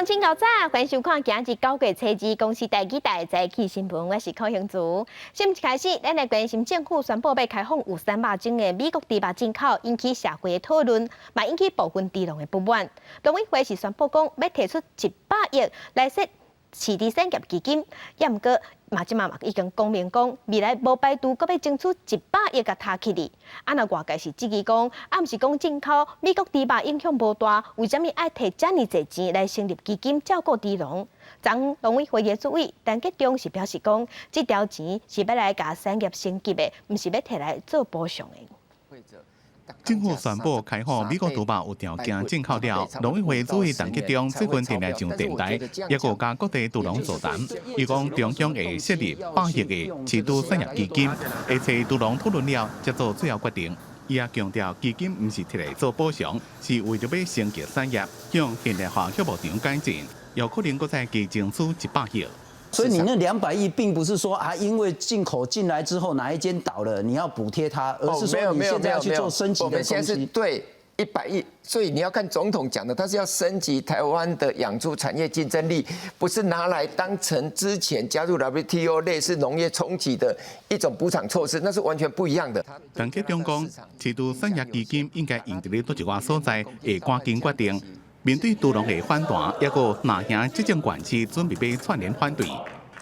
行情较早，欢迎收看今日9月初2公司第几代早起新闻，我是柯雄竹。新闻一开始，咱来关心政府宣布要开放有3百种的美国猪肉进口，引起社会的讨论，嘛引起部分猪农的不满。农委会是宣布讲要提出100亿来设市地产业基金，也毋过即嘛已经公明讲，未来无排除阁要争取100亿甲他起哩。若外界是质疑讲，毋是讲进口美国猪肉影响无大，为虾米爱摕遮尔侪钱来成立基金照顾猪农？昨农委会的主委陈吉仲是表示讲，这条钱是要来甲产业升级的，毋是要摕来做补偿的。政府宣布开放美国猪肉有条件进口了，农委会主委陈吉仲最近定来上电台，也有甲各地猪农座谈。伊讲中央会设立100亿的市猪产业基金，会找猪农讨论了，才做最后决定。伊也强调，基金毋是摕来做补偿，是为着要升级产业，向现代化畜牧场改进，有可能搁再加争取100亿。所以你那200亿，并不是说因为进口进来之后哪一间倒了，你要补贴它，而是说你现在要去做升级的东西。我们现在是对100亿，所以你要看总统讲的，他是要升级台湾的养猪产业竞争力，不是拿来当成之前加入 WTO 类似农业重启的一种补偿措施，那是完全不一样的。陈吉仲讲，市猪产业基金应该用伫咧多一寡所在，会赶紧决定。面对猪农的反弹，也有南乡执政县市准备要串联反对。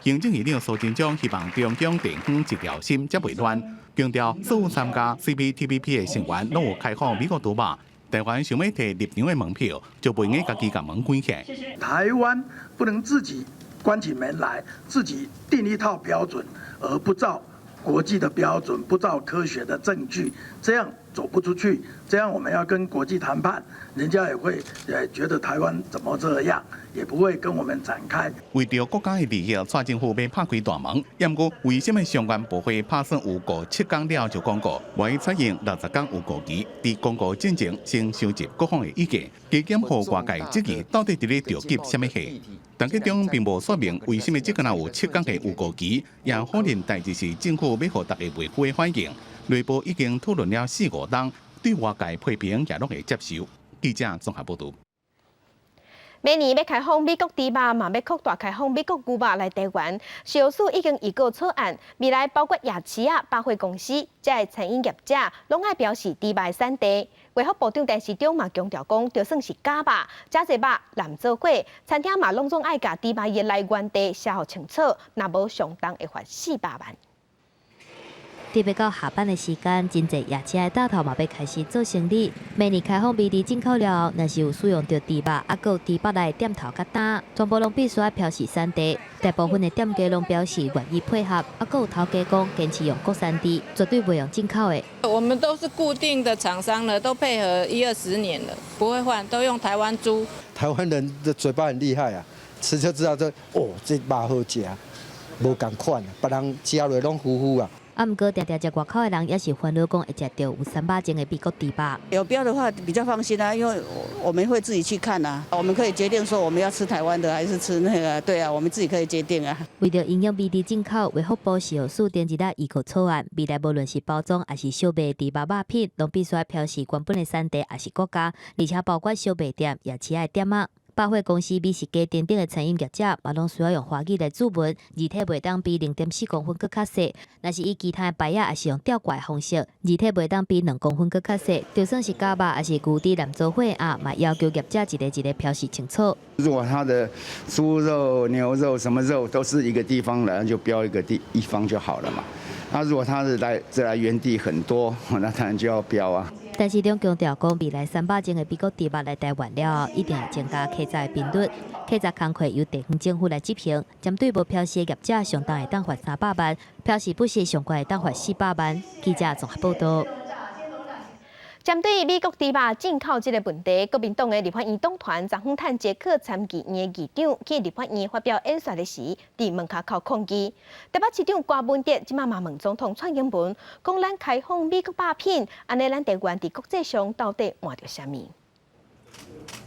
行政院长苏贞昌希望中央地方一条心，才袂乱。强调所有参加 CPTPP 的成员拢有开放美国猪肉，台湾想要摕入场的门票，就不应该家己甲门关起来。台湾不能自己关起门来，自己定一套标准，而不照国际的标准，不照科学的证据，这样走不出去。这样我们要跟国际谈判，人家也会觉得台湾怎么这样，也不会跟我们展开。为着国家的利益，蔡政府要拍开大门。也毋过，为什么相关部会拍算有过7天了就公告，未采用60天有过期？伫公告之前，先收集各方的意见，加减互外界质疑到底伫咧着急什么戏？陈吉仲并无说明为什么这个有7天的有过期，也否认代志是政府要互大家维护的反应。内部已经讨论了4、5天。对外界批评也拢会接受。记者综合报道。明年要开放美国猪肉，嘛要扩大开放美国牛肉来台湾。食药署已经预告草案，未来包括夜市啊、百货公司，这些餐饮业者拢爱表示猪肉的产地。卫福部长陈时中嘛强调讲，就算是假肉、假济肉难做伙，餐厅嘛拢总爱甲猪肉的来源地写好清楚，若无上当会罚400万。特别到下班的时间，真侪夜市的大头嘛要开始做生意。明年开放美猪进口了，若是有使用到猪肉，还有猪肉内店头甲单，全部拢必须要标示产地。大部分的店家拢表示愿意配合，还有头家讲坚持用国产猪，绝对不用进口的。我们都是固定的厂商了，都配合10-20年了，不会换，都用台湾猪。台湾人的嘴巴很厉害啊，吃就知道这肉好吃，无共款，别人吃落拢糊糊啊。毋过，常常食外口的人也是烦恼讲会食到有300种的美国猪肉。有标的话比较放心啊，因为我们会自己去看啊，我们可以决定说我们要吃台湾的还是吃那个，对啊，我们自己可以决定啊。为着影响美猪进口，卫福部食药署定一日预告草案，未来无论是包装还是小卖猪肉肉品，拢必须要标示原本的产地还是国家，而且包括小卖店、夜市的店仔。百货公司、美食街等等的餐饮业者，嘛拢需要用华语来注文，字体袂当比0.4公分更较细。若是以其他的牌仔，也是用吊挂方式，字体袂当比2公分更较细。就算是假肉，还是牛猪难做伙啊，嘛要求业者一个一个标示清楚。如果它的猪肉、牛肉什么肉都是一个地方的，就标一个地方就好了嘛。那如果它的来源地很多，那当然就要标啊。陈时中强调讲，未来300种的美国猪肉来台湾了，一定会增加客载频率，客载工课由地方政府来执行。针对无标示的业者，上当会当罚300万；标示不实，上悬会当罚400万。记者综合报道。针对美国猪肉进口这个问题，国民党的立法院党团昨昏趁捷克参议院的议长去立法院发表演说的时，伫门口口抗议。台北市长郭文哲即嘛问总统蔡英文，讲咱开放美国肉品，安尼咱台湾伫国际上到底换着啥物？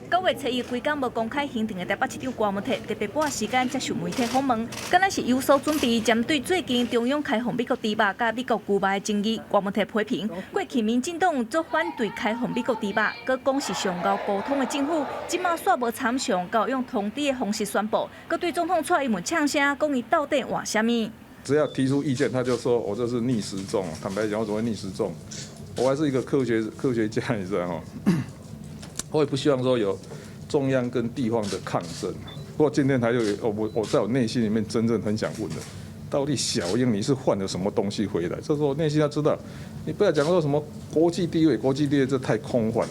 9月初1规工无公开行程的台北市长郭文泰特别拨时间接受媒体访问，敢若是有所准备。针对最近中央开放美国猪肉甲美国牛肉的争议，郭文泰批评过去民进党做反对开放美国猪肉，佮讲是上高沟通的政府，即马煞无参详，佮用通知的方式宣布，佮对总统蔡英文呛声，讲伊到底话啥物？只要提出意见，他就说我这是逆时钟。坦白讲，我怎么会逆时钟？我还是一个科学家，你知道哈。我也不希望说有中央跟地方的抗争。不过今天他就我在我内心里面真正很想问的，到底小英你是换了什么东西回来？这是我内心要知道。你不要讲说什么国际地位，这太空泛了。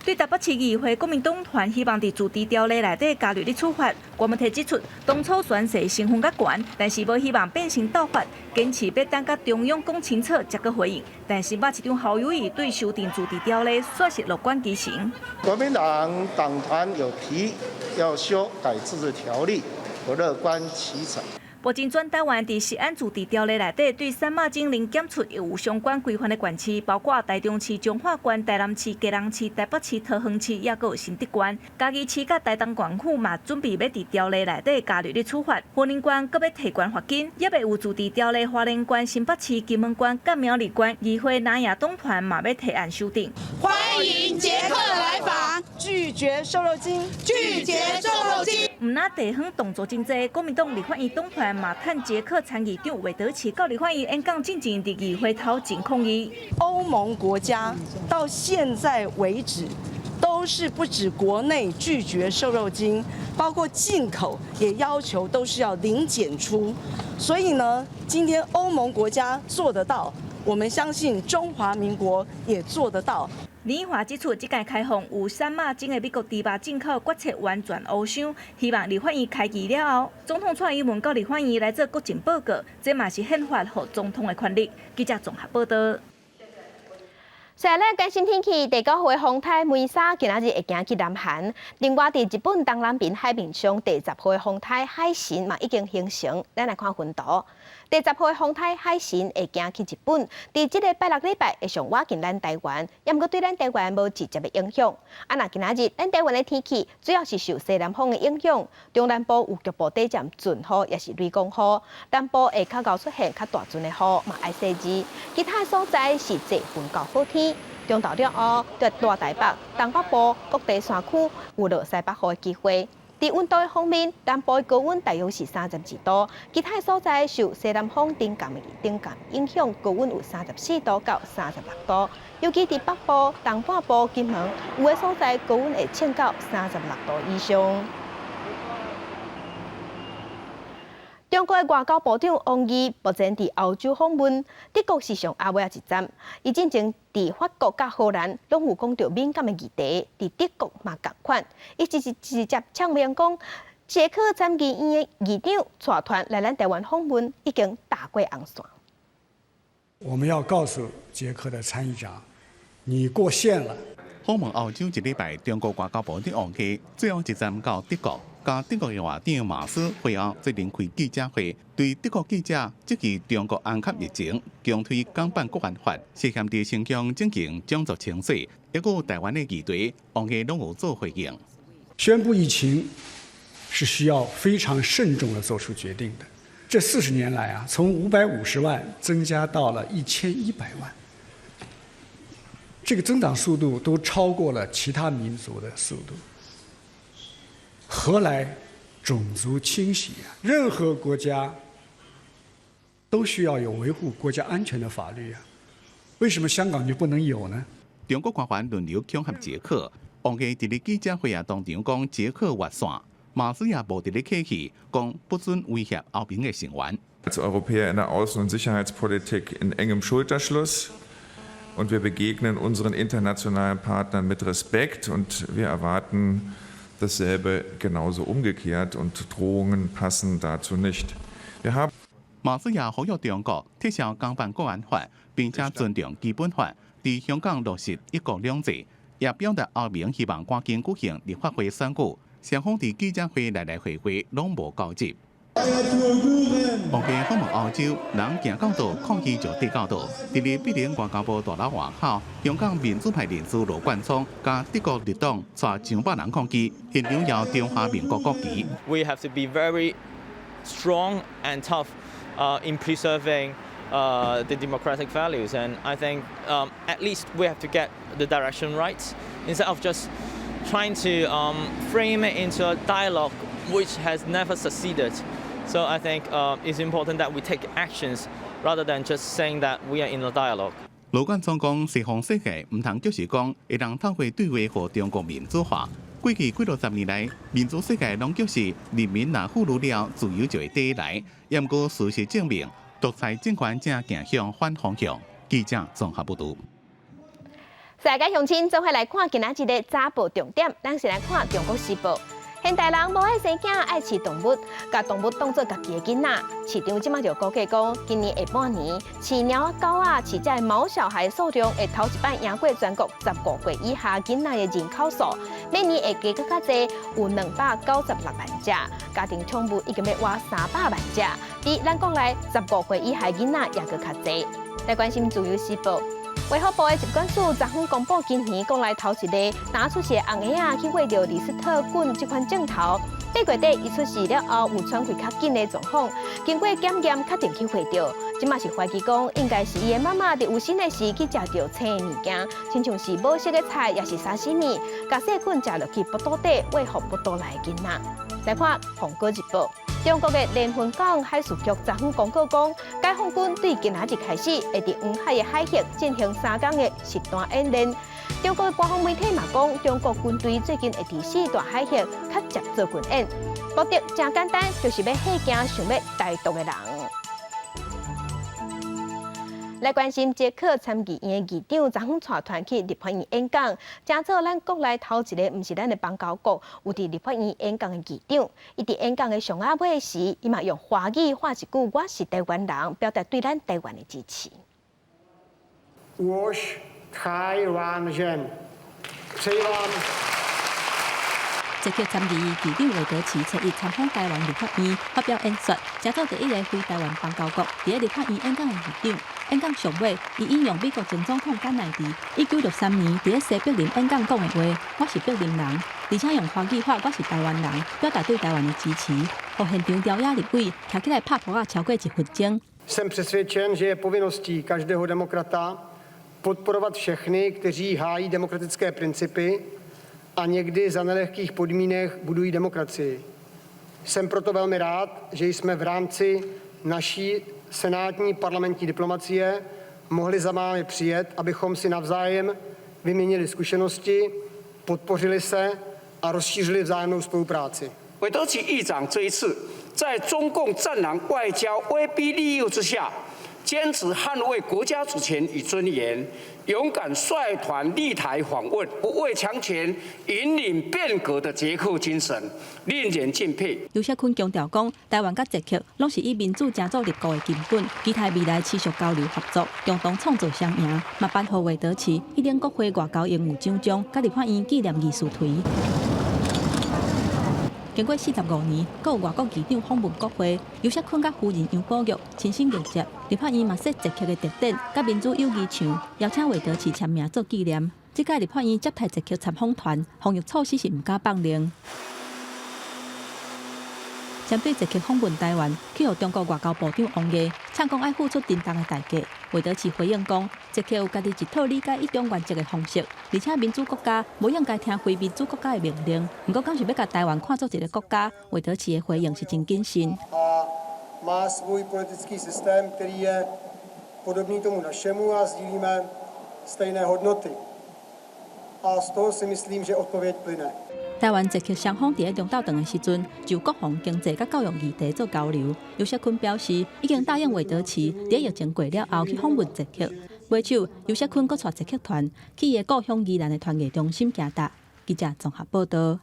对台北市议会国民党团希望伫驻地条例内底加入的处罚，郭文泰指出，当初宣誓成分较悬，但是无希望变成斗法，坚持要等甲中央讲清楚才个回应。但是马市长侯友宜对修订驻地条例说是乐观其成。国民党党团有提要修改自治条例，我乐观其成。目前全台湾伫食安驻地条例内底，对三马精灵检出有相关规范的县市，包括台中市、彰化县、台南市、基隆市、台北市、桃园市，也有新竹县、嘉义市甲台东县府嘛，准备要伫条例内底加入的处罚。花莲县阁要提悬罚金，也未有驻地条例。花莲县、新北市、金门县、甲苗栗县议会南亚党团嘛要提案修订。欢迎捷克来访，拒绝瘦肉精，拒绝瘦肉精。唔那地方动作真济，国民党立法院党团嘛趁捷克参议长韦德奇到立法院演讲进前，伫议会头前抗议。欧盟国家到现在为止，都是不止国内拒绝瘦肉精，包括进口也要求都是要零检出。所以呢，今天欧盟国家做得到，我们相信中华民国也做得到。林奕华指出，这届开放有三马精的美国猪肉进口决策完全乌箱，希望立法院开议了后，总统蔡英文到立法院来做国情报告，这嘛是宪法给总统的权利。记者综合报道。再来关心天气，第9号的风台梅沙今仔日会行去南韩。另外，伫日本东南边海面上，第10号的风台海神嘛已经形成。咱来看云图。第10号的风台海神会行去日本，伫这个拜六礼拜会上划进咱台湾，也毋过对咱台湾无直接的影响。若今仔日咱台湾的天气主要是受西南风的影响，中南部有局部地站阵雨，也是雷公雨，南部会较高出现较大阵的雨，嘛爱细致。其他所在是侪云到好天。中昼了后，在大台北、东北部各地山区有落西北雨的机会。伫温度的方面，南部的高温大约是32度，其他所在受西南风顶降影响，高温有34度到36度。尤其伫北部、东半部、金门，有的所在高温会升到36度以上。中国的外交部长王毅目前伫欧洲访问，德国是上后尾一站。伊之前伫法国甲荷兰拢有讲到敏感的议题，伫德国嘛同款。伊直接呛明讲，捷克参议院的议长带团来咱台湾访问，已经大过红线。我们要告诉捷克的参议长，你过线了。访问欧洲一礼拜，中国外交部长王毅最后一站到德国。甲德国的外长马斯会后决定开记者会，对德国记者质疑中国安插疫情，强推港版国安法，涉嫌伫新疆进行种族清洗，还有台湾的议题，王毅拢有做回应。宣布疫情是需要非常慎重地做出决定的。这40年来啊，从550万增加到了1100万，这个增长速度都超过了其他民族的速度。何来种族清洗啊？任何国家都需要有维护国家安全的法律啊，为什么香港就不能有呢？中国官员轮流恐吓捷克，王毅伫咧记者会当场讲捷克越线，马斯也无伫咧客气，讲不准威胁欧盟的成员。Als Europäer in der Außen- und Sicherheitspolitik in engem Schulterschluss. Und wir begegnen unseren internationalen Partnern mit Respekt und wir erwarten dasselbe genauso umgekehrt und Drohungen passen dazu nicht. Wir haben 马斯也呼吁中国撤销港版国安法，并且尊重基本法，伫香港落实一国两制，也表达欧盟希望赶紧举行立法会选举。双方伫记者会来回拢无交集。目前访问澳洲，人行到道，抗议就跌到道。伫日必然外交部大楼外口，香港民主派人士罗冠聪加德国立党带上百人抗议，现场摇中华民国国旗。We have to be very strong and tough in preserving the democratic values, and I think at least we have to get the direction right instead of just trying to frame it into a dialogue which has never succeeded. So I think it's important that we take actions rather than just saying that we are in a dialogue. 罗冠聪讲，西方世界唔通就是讲会当透过对话和中国民主化。过去几60年来，民主世界拢就是人民若富裕了，自由就会带来。也毋过事实证明，独裁政权正行向反方向。记者综合报道。世界乡亲做伙来看今仔日的早报重点，咱先来看《中国时报》。现代人无爱生囝，爱饲动物，把动物当作家己的囡仔。市场即马就估计讲，今年下半年饲猫啊、狗啊、饲只毛小孩数量会头一摆赢过全国15岁以下囡仔的人口数，每年会加较侪，有296万只。家庭宠物已经要活300万只，比咱国内15岁以下囡仔也搁较侪。来关心《自由时报》。卫福部的疾管署昨昏公布，今年国内头一例拿出血红鸭啊去喂着李斯特菌这款症头，8月底伊出事了后有传开较紧的状况，经过检验确定去喂着，即马是怀疑讲应该是伊的妈妈伫有新的时去食着青的物件，亲像是无熟的菜，也是沙西米，甲细菌食落去腹肚底，喂互腹肚内的囡仔。来看《红果日报》。中国的连云港海事局昨昏公告讲，解放军对今仔日开始会伫黄海的海峡进行3天的实弹演练。中国的官方媒体嘛讲，中国军队最近会伫4大海峡较接做军演，目的真简单，就是要吓惊想要台独的人。来关心捷克参议院的议长昨昏带团去立法院演讲，正做咱国内头一个，毋是咱的邦交国有伫立法院演讲的议长。伊伫演讲的上下尾时，伊嘛用华语话一句"我是台湾人"，表达对咱台湾的支持。我是台湾人，希望。捷克参议院议长韦德奇7日参访台湾立法院，发表演说，正做第一个非台湾邦交国伫立法院演讲的议长。演讲上尾，伊引用美国前总统甘乃迪1963年伫西柏林演讲讲的话："我是柏林人"，而且用华语话"我是台湾人"，表达对台湾的支持。互现场调雅立委站起来拍鼓啊超过1分钟。Jsem přesvědčen, že je povinností každého demokrata podporovat všechny, kteří hájí demokratické principy a někdy za nelehkých podmínek budují demokracii. Jsem proto velmi rád, že jsme v rámci naší senátní parlamentní diplomacie mohli za vámi přijet, abychom si navzájem vyměnili zkušenosti, podpořili se a rozšířili vzájemnou spolupráci. 韦德奇议长这一次在中共战狼外交威逼利诱之下，坚持捍卫国家主权与尊严，勇敢率团立台访问，不畏强权，引领变革的捷克精神，令人敬佩。刘锡坤强调讲，台湾甲捷克拢是以民主正做立国的根本，期待未来持续交流合作，共同创造双赢。嘛颁予韦德奇一连国会外交荣誉奖章，甲立法院纪念仪式推。经过45年，阁有外国议长访问国会，刘锡坤甲夫人杨宝玉亲身迎接。立法院嘛设捷克的特典，甲民主友谊墙，邀请韦德奇签名做纪念。这届立法院接待捷克参访团，防疫措施是唔敢放零。针对捷克访问台湾，去予中国外交部长王毅唱讲爱付出沉重的代价。韦德奇回应讲，捷克有家己一套理解一中原则的方式，而且民主国家无应该听非民主国家的命令。不过，敢是要甲台湾看作一个国家，韦德奇的回应是真谨慎。má svůj politický systém, který je podobný tomu našemu a sdílíme stejné hodnoty. A z toho si myslím, že odpověď plyne. 台湾捷克双方伫中斗阵的时阵，就国防、经济甲教育议题做交流。刘锡坤表示，已经答应韦德奇伫疫情过了后去访问捷克。尾手，刘锡坤佫带捷克团去伊的故乡宜兰的团艺中心行达。记者综合报道。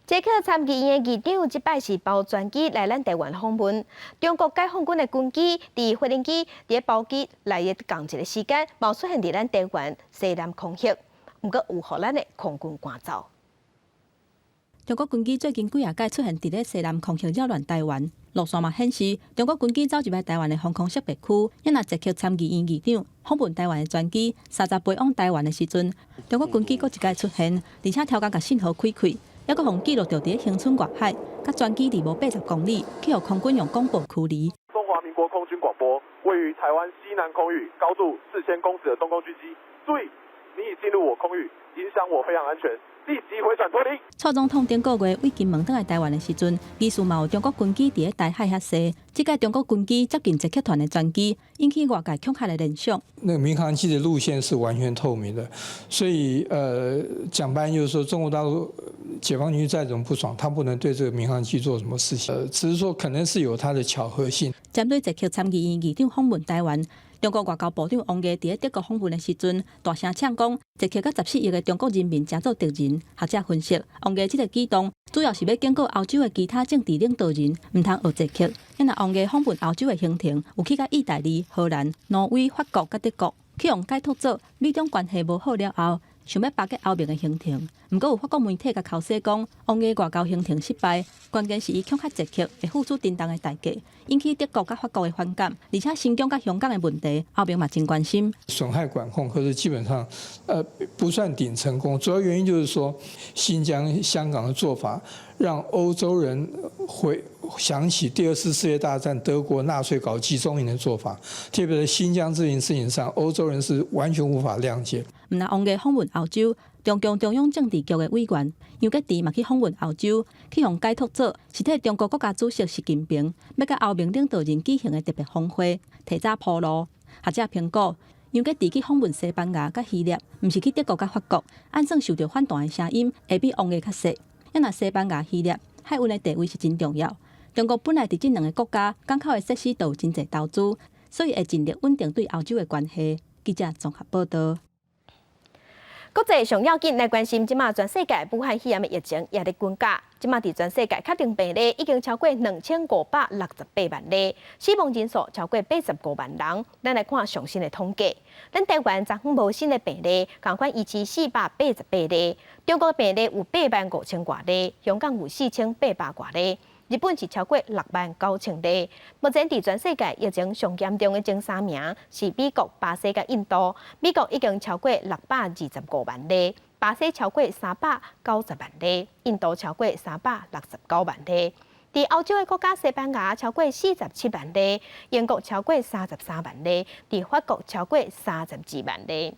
捷克参议院的议长即摆是包专机来咱台湾访问。中国解放军的军机伫飞行机伫包机来的同一个时间，冒出现伫咱台湾西南空域，毋过有互咱的空军赶走。中国军机最近几啊届出现伫咧西南空域扰乱台湾，陆线嘛显示中国军机走入来台湾的防空识别区，也若捷克参议院议长访问台湾的专机30飞往台湾的时阵，中国军机搁一届出现，而且超工甲信号开开，还搁互记录到伫咧恒春外海，甲专机离无80公里，去互空军用广播驱离。中华民国空军广播，位于台湾西南空域，高度4000公尺的东攻狙击，注意，你已进入我空域，影响我飞行安全。立即回转脱离。蔡总统顶个月为金门倒来台湾的时阵，疑似嘛有中国军机伫咧台海遐踅，这届中国军机接近捷克团的专机，引起外界恐吓的联想。那个民航机的路线是完全透明的，所以讲白就是说，中国大陆解放军再怎么不爽，他不能对这个民航机做什么事情，只是说可能是有它的巧合性。针对捷克参议院议长访问台湾。中国外交部长王毅伫咧德国访问的时阵，大声呛讲，捷克甲14亿的中国人民真做敌人。学者分析，王毅这个举动主要是要警告欧洲的其他政治领导人，唔通学捷克。因为王毅访问欧洲的行程，有去甲意大利、荷兰、挪威、法国甲德国，去用解读做美中关系无好了后，想要巴结欧盟的行程。不过有法国媒体甲口说讲，王毅外交行程失败，关键是伊恐吓捷克会付出沉重的代价，引起德国甲法国的反感，而且新疆甲香港的问题，欧盟嘛真关心。损害管控可是基本上不算顶成功，主要原因就是说新疆、香港的做法，让欧洲人想起第2次世界大战德国纳粹搞集中营的做法，特别是新疆这件事情上，欧洲人是完全无法谅解。唔那王毅访问欧洲。中共中央政治局的委员杨洁篪嘛去访问欧洲，去向解读者是替中国国家主席习近平要甲欧盟领导人举行的特别峰会提早铺路。学者评估，杨洁篪去访问西班牙甲希腊，毋是去德国甲法国，按算受到反弹的声音会比王毅较细。因为西班牙、希腊海运的地位是真重要，中国本来伫这2个国家港口的设施都有真侪投资，所以会尽力稳定对欧洲的关系。记者综合报道。国际上要紧来关心，即马全世界武汉肺炎的疫情也在增加。即马伫全世界确定病例已经超过2568万例，死亡人数超过85万人。咱来看上新的统计，咱台湾昨昏无新的病例，共款1488例，中国病例有85000多例，香港有4800多例。日本是超过69000例。目前伫全世界疫情上严重的前3名是美国、巴西甲印度。美国已经超过625万例，巴西超过390万例，印度超过369万例。伫欧洲的国家，西班牙超过47万例，英国超过33万例，伫法国超过32万例。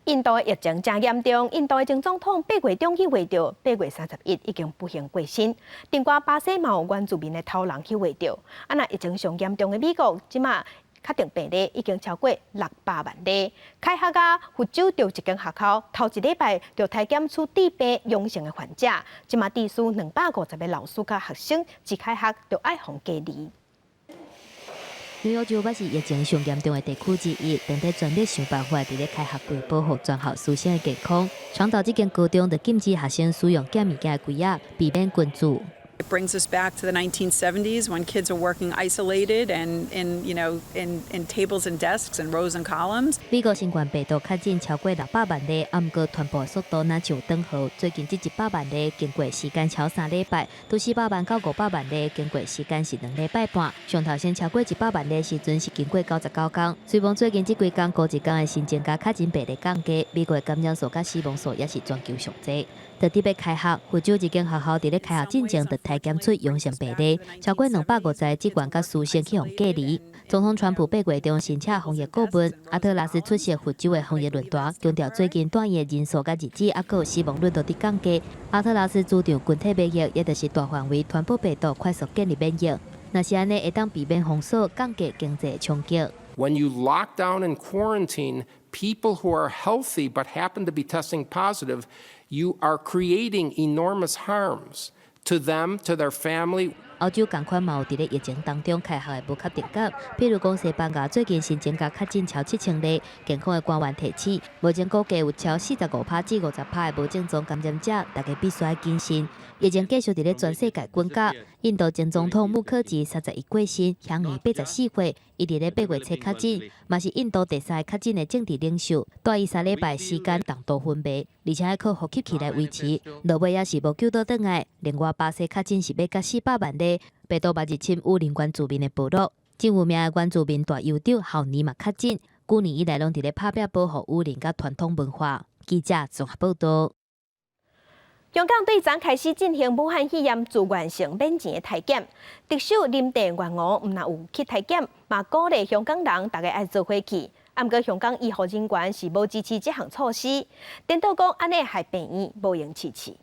印度的疫情真严重，印度的前总统8月中去话到8月31已经不幸过身。另外，巴西嘛有原住民的头人去话到，那疫情上严重的美国，即马确定病例已经超过600万例。开学啊，福州就一间学校头1礼拜就体检出致病阳性的患者，即马地区250个老师甲学生一开学就爱互隔离。纽约州是疫情上严重的地区之一，当地全力想办法伫咧开学规保护全校师生的健康。创造这间高中就禁止学生使用假物件的规则，避免群聚。It brings us back to the 1970s when kids are working isolated and in tables and desks and rows and columns. 美国新冠病毒确诊超过600万例，不过传播速度若像长号。最近这100万例经过时间超3礼拜，都400万到500万例经过时间是2礼拜半。上头先超过100万例时阵是经过99天。虽然最近这几天高一天的新增加确诊病例降低，美国的感染数甲死亡数也是全球上侪。特地要开学，福州一间学校伫咧开学进前就体检出阳性病例，超过250个职员甲师生去互隔离。总统川普8月中申请防疫顾问，阿特拉斯出席福州的防疫论坛，强调最近断疫的人数甲日子，还有死亡率都伫降低。阿特拉斯主张群体免疫，也就是大范围传播病毒，快速建立免疫。若是安尼，会当避免封锁、降低经济冲击。When you lock down and quarantine people who are healthy but happen to be testing positive, you are creating enormous harms to them, to their family. 欧洲同款嘛有伫咧疫情当中开学的不确定感，譬如讲西班牙最近新增加确诊超7000例，健康的官员提醒，目前估计有超45%至50%的无症状感染者，大家必须要谨慎。疫情继续伫咧全世界滚价，印度前总统穆科吉31过身，享年84岁，伊伫咧8月初确诊，嘛是印度第3个确诊的政治领袖，带伊3礼拜时间同度昏迷，而且还靠呼吸器来维持，落尾也是无救倒转来。另外巴西确诊是要甲400万例，病毒嘛入侵有连原住民的部落，真有名的原住民大酋长后年嘛确诊，旧年以来拢伫咧拍拼保护武林甲传统文化。记者综合报道。香港对昨开始进行武汉肺炎自愿性免钱的体检，特首林郑月娥唔但有去体检，嘛鼓励香港人大家爱做伙去。不过香港医护人员是无支持这项措施，颠倒讲安尼害病院无用支持。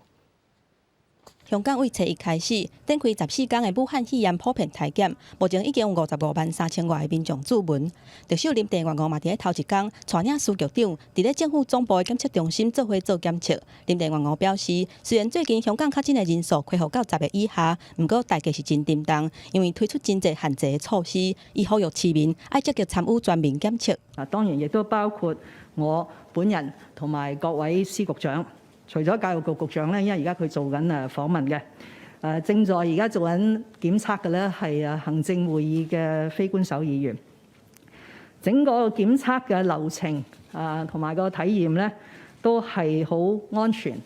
香港为初一开始展开14天的武汉肺炎普遍体检，目前已经有553000外的民众注文。特首林郑月娥嘛伫咧头一天带领司局长伫咧政府总部的检测中心做伙做检测。林郑月娥表示，虽然最近香港确诊的人数恢复到10个以下，不过大家是真沉重，因为推出真侪限制的措施，伊呼吁市民爱积极参与全民检测。當然亦都包括我本人同埋各位司局長。除咗教育局局長咧，因為而家佢做緊訪問嘅，正在而家做緊檢測嘅咧係行政會議嘅非官守議員。整個檢測嘅流程同埋個體驗咧都係好安全、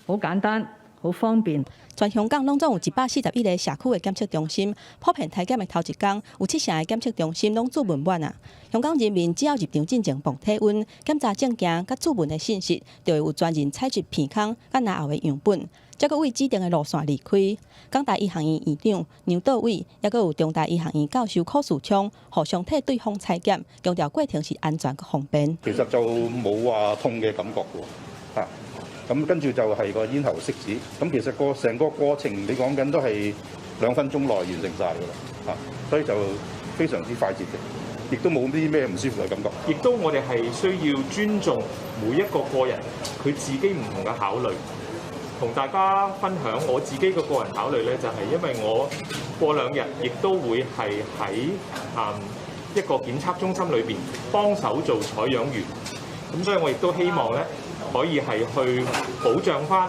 好簡單、好方便。全香港拢總有141個社區的檢測中心，普遍體檢的頭一天，有7成的檢測中心攏注文滿啊。香港人民只要入場進前磅體溫、檢查證件、甲注文的信息，就會有專人採集片空甲拿後的樣本，再閣為指定的路線離開。港大醫學院院長楊道偉，也閣有中大醫學院教授柯樹昌，互相替對方採檢，強調過程是安全和方便。其實就冇話痛嘅感覺喎，嚇。咁跟住就係個咽喉拭子，咁其實成個過程你講緊都係2分鐘內完成晒㗎啦，嚇，所以就非常之快捷嘅，亦都冇啲咩唔舒服嘅感覺。亦都我哋係需要尊重每一個個人佢自己唔同嘅考慮，同大家分享我自己嘅個人考慮咧，就係因為我過2日亦都會係喺一個檢測中心裏邊幫手做採樣員，咁所以我亦都希望咧。可以係去保障翻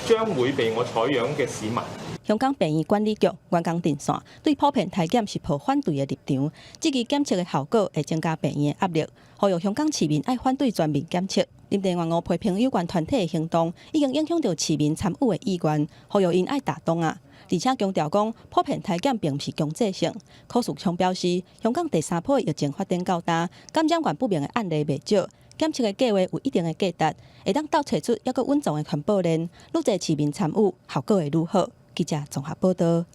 將會被我採樣嘅市民。香港病院管理局員工電線對普遍體檢是抱反對的立場，這個檢測的效果會增加病院的壓力，呼籲香港市民愛反對全民檢測。林鄭月娥批評有關團體的行動已經影響到市民參與的意願，呼籲因愛打動啊！而且強調講，普遍體檢並不是強制性。柯樹昌表示，香港第3波疫情發展較大，感染源不明的案例未少。檢測的計劃有一定的價值，會當倒找出一個穩重的傳播鏈，愈濟市民參與，效果會愈好。記者綜合報道。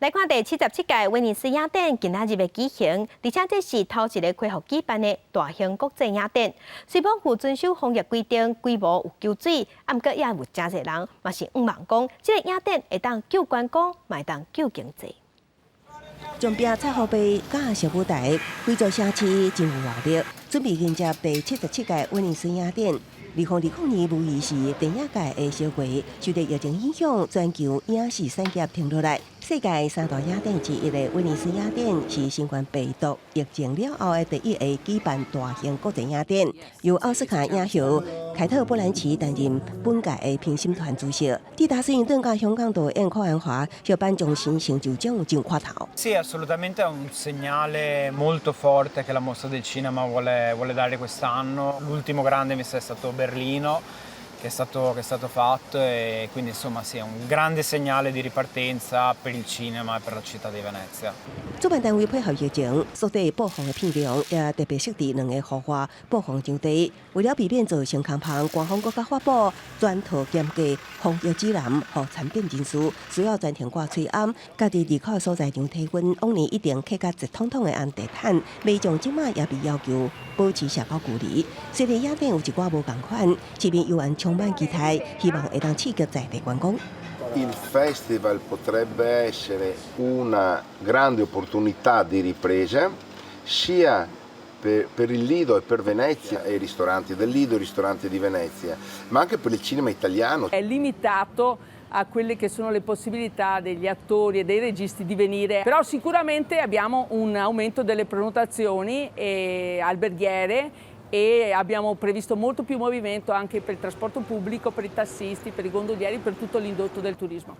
來看第77屆威尼斯雅典今仔日要舉行，而且這是頭一個恢復舉辦的大型國際雅典。雖然有遵守防疫規定，規模有救水，不過也有真濟人，嘛是望講，這個雅典會當救觀光，嘛會當救經濟。準備彩虹杯加小舞台，貴州城市真有活力，準備迎接第77屆威尼斯雅典。2020年5月時，電影界的小鬼受到疫情影響，全球影視產業停落來。世界3大雅典之一的威尼斯雅典是新冠病毒疫情了後的第一個舉辦大型國際雅典，由奧斯卡影后凱特·布蘭奇擔任本屆的評審團主席。抵達斯英頓甲香港導演柯漢華小頒獎新成就獎有真看頭。Sì, assolutamente è un segnale molto forte che la mostra del cinema vuole dare quest'anno. L'ultimo grande mi sa è stato Berlino, che è stato fatto, e quindi insomma sì, è un grande segnale di ripartenza per il cinema e per la città di Venezia. 主辦單位配合疫情，所地播放的片量也特別設置2個豪華播放場地，為了避免造成空棚，官方國家發布全套嚴格防疫指南，和參展人士需要暫停掛吹暗，家己離開所在場體溫往年一定客甲直通通的按地毯，民眾即馬也被要求保持社交距離。雖然雅典有一寡無同款，市民遊玩充滿期待，希望會當刺激在地觀光。Il festival potrebbe essere una grande opportunità di ripresa sia per il Lido e per Venezia e i ristoranti del Lido e i ristoranti di Venezia, ma anche per il cinema italiano. È limitato a quelle che sono le possibilità degli attori e dei registi di venire. Però sicuramente abbiamo un aumento delle prenotazioni alberghiere e abbiamo previsto molto più movimento anche per il trasporto pubblico, per i tassisti, per i gondolieri, per tutto l'indotto del turismo.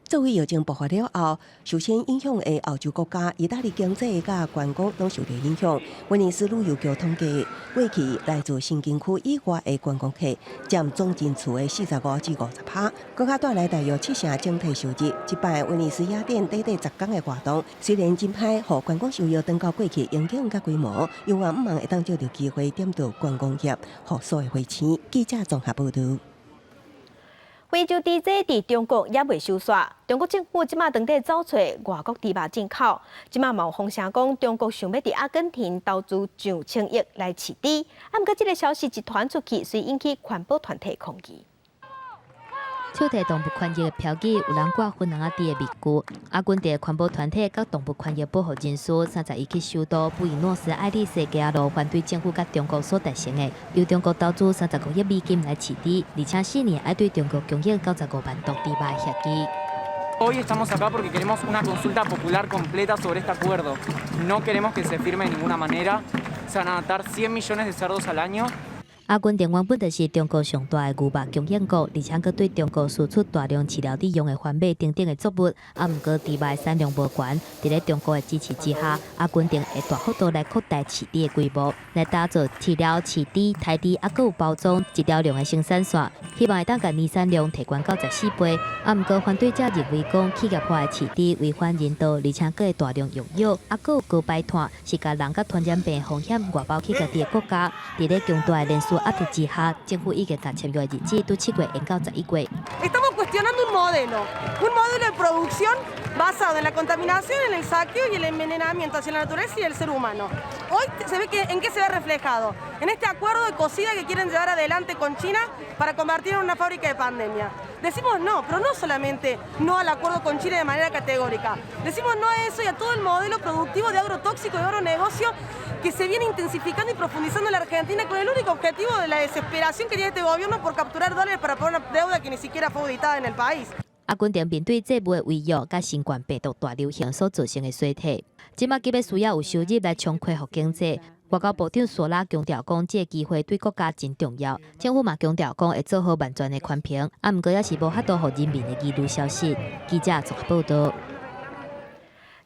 作为疫情爆发了后，受先影响的欧洲国家，意大利经济甲观光拢受到影响。威尼斯旅游局统计，过去来自新景区以外的观光客占总进出的45%至50%，更加带来大约7成整体收入。这摆威尼斯雅典短短10天的活动，虽然真歹，互观光收入登到过去应景甲规模，永远唔望会当借着机会点到观光业，互所的花钱。记者综合报道。非洲猪仔伫中国也未收煞，中国政府即马当地走找外国猪肉进口，即马有风声讲中国想要伫阿根廷投资上千亿来饲猪，啊，毋过即个消息一传出去，遂引起环保团体抗议。手提动物权益的标记有人挂芬兰猪的面具。阿根廷环保团体甲动物权益保护人士31去首都布宜诺斯艾利斯街路反对政府甲中国所达成的由中国投资35亿美金来饲猪，而且4年要对中国供应95万头猪肉的协议。Hoy estamos acá porque queremos una consulta popular completa sobre este acuerdo. No queremos que se firme de ninguna manera. Se van a matar 100 millones de cerdos al año. 阿根廷原本就是中国上大的牛肉供应国，而且佮对中国输出大量饲料利用的贩卖等等的作物，啊，毋过猪肉产量无悬。伫咧中国的支持之下，阿根廷会大幅度来扩大饲猪的规模，来打造饲料、饲猪、台猪，啊，佮有包装一条龙的生产线，希望会当甲年产量提悬到14倍。啊，毋过反对者认为讲企业化的饲猪违反人道，而且佮会大量用药，啊，佮有高摆摊，是甲人甲传染病风险外包去家己的国家。伫咧强大的人数压力之下，政府已经甲签约日子对7月延到11月。Estamos cuestionando un modelo de producción basado en la contaminación, en el saqueo y el envenenamiento hacia la naturaleza y el ser humano. Hoy se ve que en qué se ve reflejado en este acuerdo de cocina que quieren llevar adelante con China para convertir en una fábrica de pandemia. Decimos no, pero no solamente no al acuerdo con Chile de manera categórica. Decimos no a eso y a todo el modelo productivo de agrotóxico y agronegocio que se viene intensificando y profundizando en la Argentina con el único objetivo de la desesperación que tiene este gobierno por capturar dólares para pagar una deuda que ni siquiera fue auditada en el país. 阿根廷面对这波威胁甲新冠病毒大流行所造成的衰退，即马急要需要有收入来重恢复经济。外交部长索拉强调讲，这个机会对国家真重要。政府嘛强调讲会做好万全的宽屏，啊，毋过也是无法度互人民的疑虑消息。记者综合报道。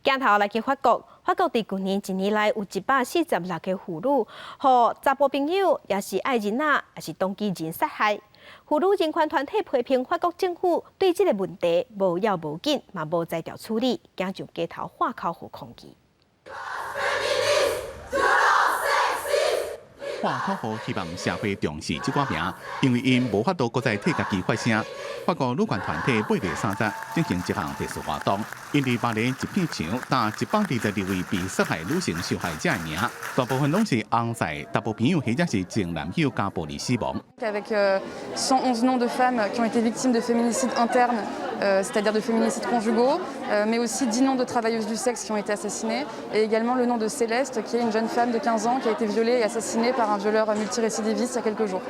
镜头来去法国，法国伫去年1年来有146个妇女，互查甫朋友也是爱人仔，也是当地人杀害。妇女人权团体批评法国政府对这个问题无要无紧，嘛无在调处理，走上街头喊口号抗议。喊口号希望社会重视这个名，因为因无法度搁再替家己发声。法国女权团体8月30日进行一项特殊活动，因伫巴黎一片墙打126位被杀害女性受害者的名，大部分拢是翁婿、查甫朋友或者是前男友加暴力死亡。Avec 111 noms de femmes qui ont été victimes de féminicides internes, c'est-à-dire de féminicides conjugaux, mais aussi 10 noms de travailleuses du sexe qui ont été assassinées, et également le nom de Céleste, qui est une jeune femme de 15 ans qui a été violée et assassinée par un violeur multirécidiviste il y a quelques jours.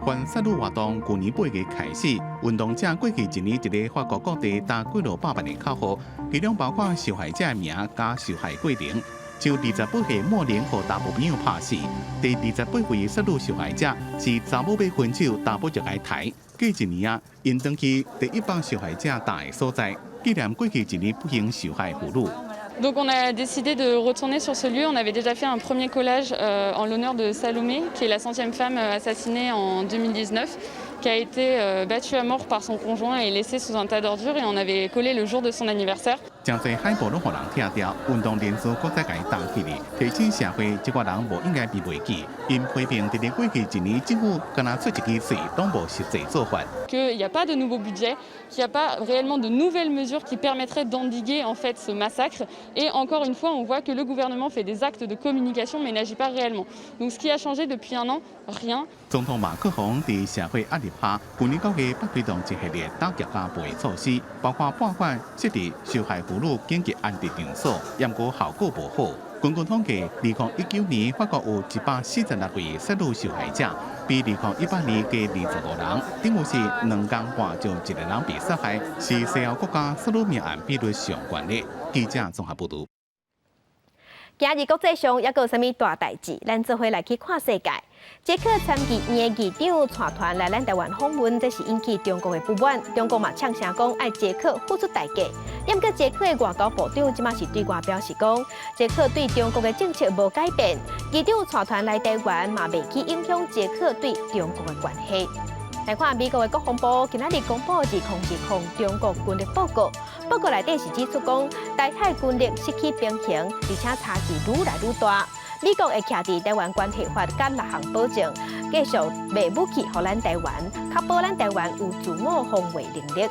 反杀戮活动去年8月开始，运动者过去1年伫法国各地打几落百万的口号，其中包括受害者的名加受害过程。就28岁莫连和查甫朋友拍死，第28位杀戮受害者是查某要分手，查甫就来抬。过1年啊，因登去第一帮受害者大的所在，纪念过去1年不幸受害妇女。 Donc on a décidé de retourner sur ce lieu. On avait déjà fait un premier collage en l'honneur de Salomé, qui est la 100e femme assassinée en 2019, qui a été battue à mort par son conjoint et laissée sous un tas d'ordures. Et on avait collé le jour de son anniversaire. 真侪海报拢互人拆掉，运动人士搁再甲伊打起哩，提醒社会这个人无应该被忘记。因批评伫过去1年政府敢若出一支嘴，拢无实际做法。Qu'il n'y a pas de nouveau budget, qu'il n'y a pas réellement de nouvelles mesures qui permettraient d'endiguer en fait ce massacre. Et encore une fois, on voit que le gouvernement fait des actes de communication mais n'agit pas réellement. Donc ce qui a changé depuis un an, rien. 总统马克宏伫社会压力下，去年9月捌推动一系列打击家暴的措施，包括拨款设立受害妇俘虏紧急安置场所，不过效果无好。根据统计，2019年法国有146位杀戮受害者，比2018年加25人，等于是2天半就一个人被杀害，是西欧国家杀戮命案比率上悬的。记者综合报道。今日国际上还有啥物大代志？咱做伙来去看世界。捷克参议院的议长带团来咱台湾访问，这是引起中国的不满。中国嘛呛声讲爱捷克付出代价。不过捷克的外交部长即马是对外表示讲，捷克对中国的政策无改变，议长带团来台湾嘛未去影响捷克对中国的关系。来看美国的国防部今仔日公布2020中国军力报告，报告内底是指出讲，台海军力失去平衡，而且差距愈来愈大。美国会徛伫台湾关系法甲6项保证，继续卖武器予咱台湾，确保咱台湾有自我防卫能力。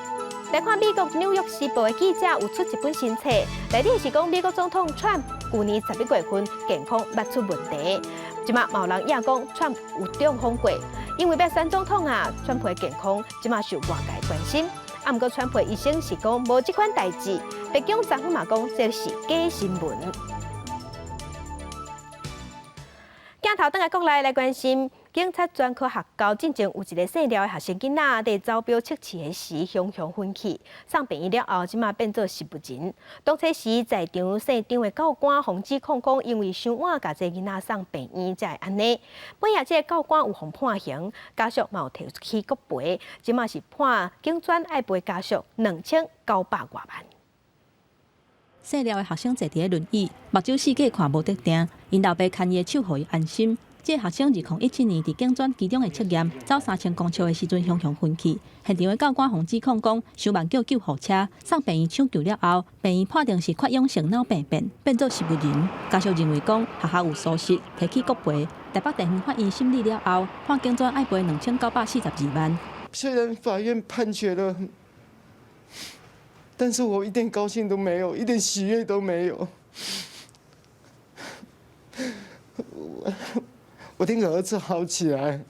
来看美国《纽约时报》的记者有出一本新册，内底是讲美国总统 Trump 去年11月份健康捌出问题，即马有人也讲 Trump 有中风过，因为要选总统啊，Trump的健康即马受外界关心。不过Trump的医生是讲无即款代志，白宫昨昏嘛讲这是假新闻。镜头等下国内来关心，警察专科学校进前有一个姓廖的学生囡仔，伫招标测试的时熊分去，送病院了后，即马变做食物人。当初时在场现场的教官防止控讲，因为伤晚，甲这囡仔送病院才会安尼。本夜这个教官有互判刑，家属嘛有提出去国赔，即马是判警专爱赔家属2900多万。姓廖的学生坐伫轮椅，目睭四界看无得定，因老爸牵伊的手，互伊安心。这个学生2017年伫警专其中的测验，走3000公尺的时阵，熊分去。现场的教官洪指控讲，伤慢叫救护车，送病院抢救了后，病院判定是缺氧性脑病变，变做植物人。家属认为讲学校有疏失，提起国赔。台北地方法院审理了后，判警专爱赔2942万。虽然法院判决了。但是我一点高兴都没有，一点喜悦都没有。我听儿子好起来。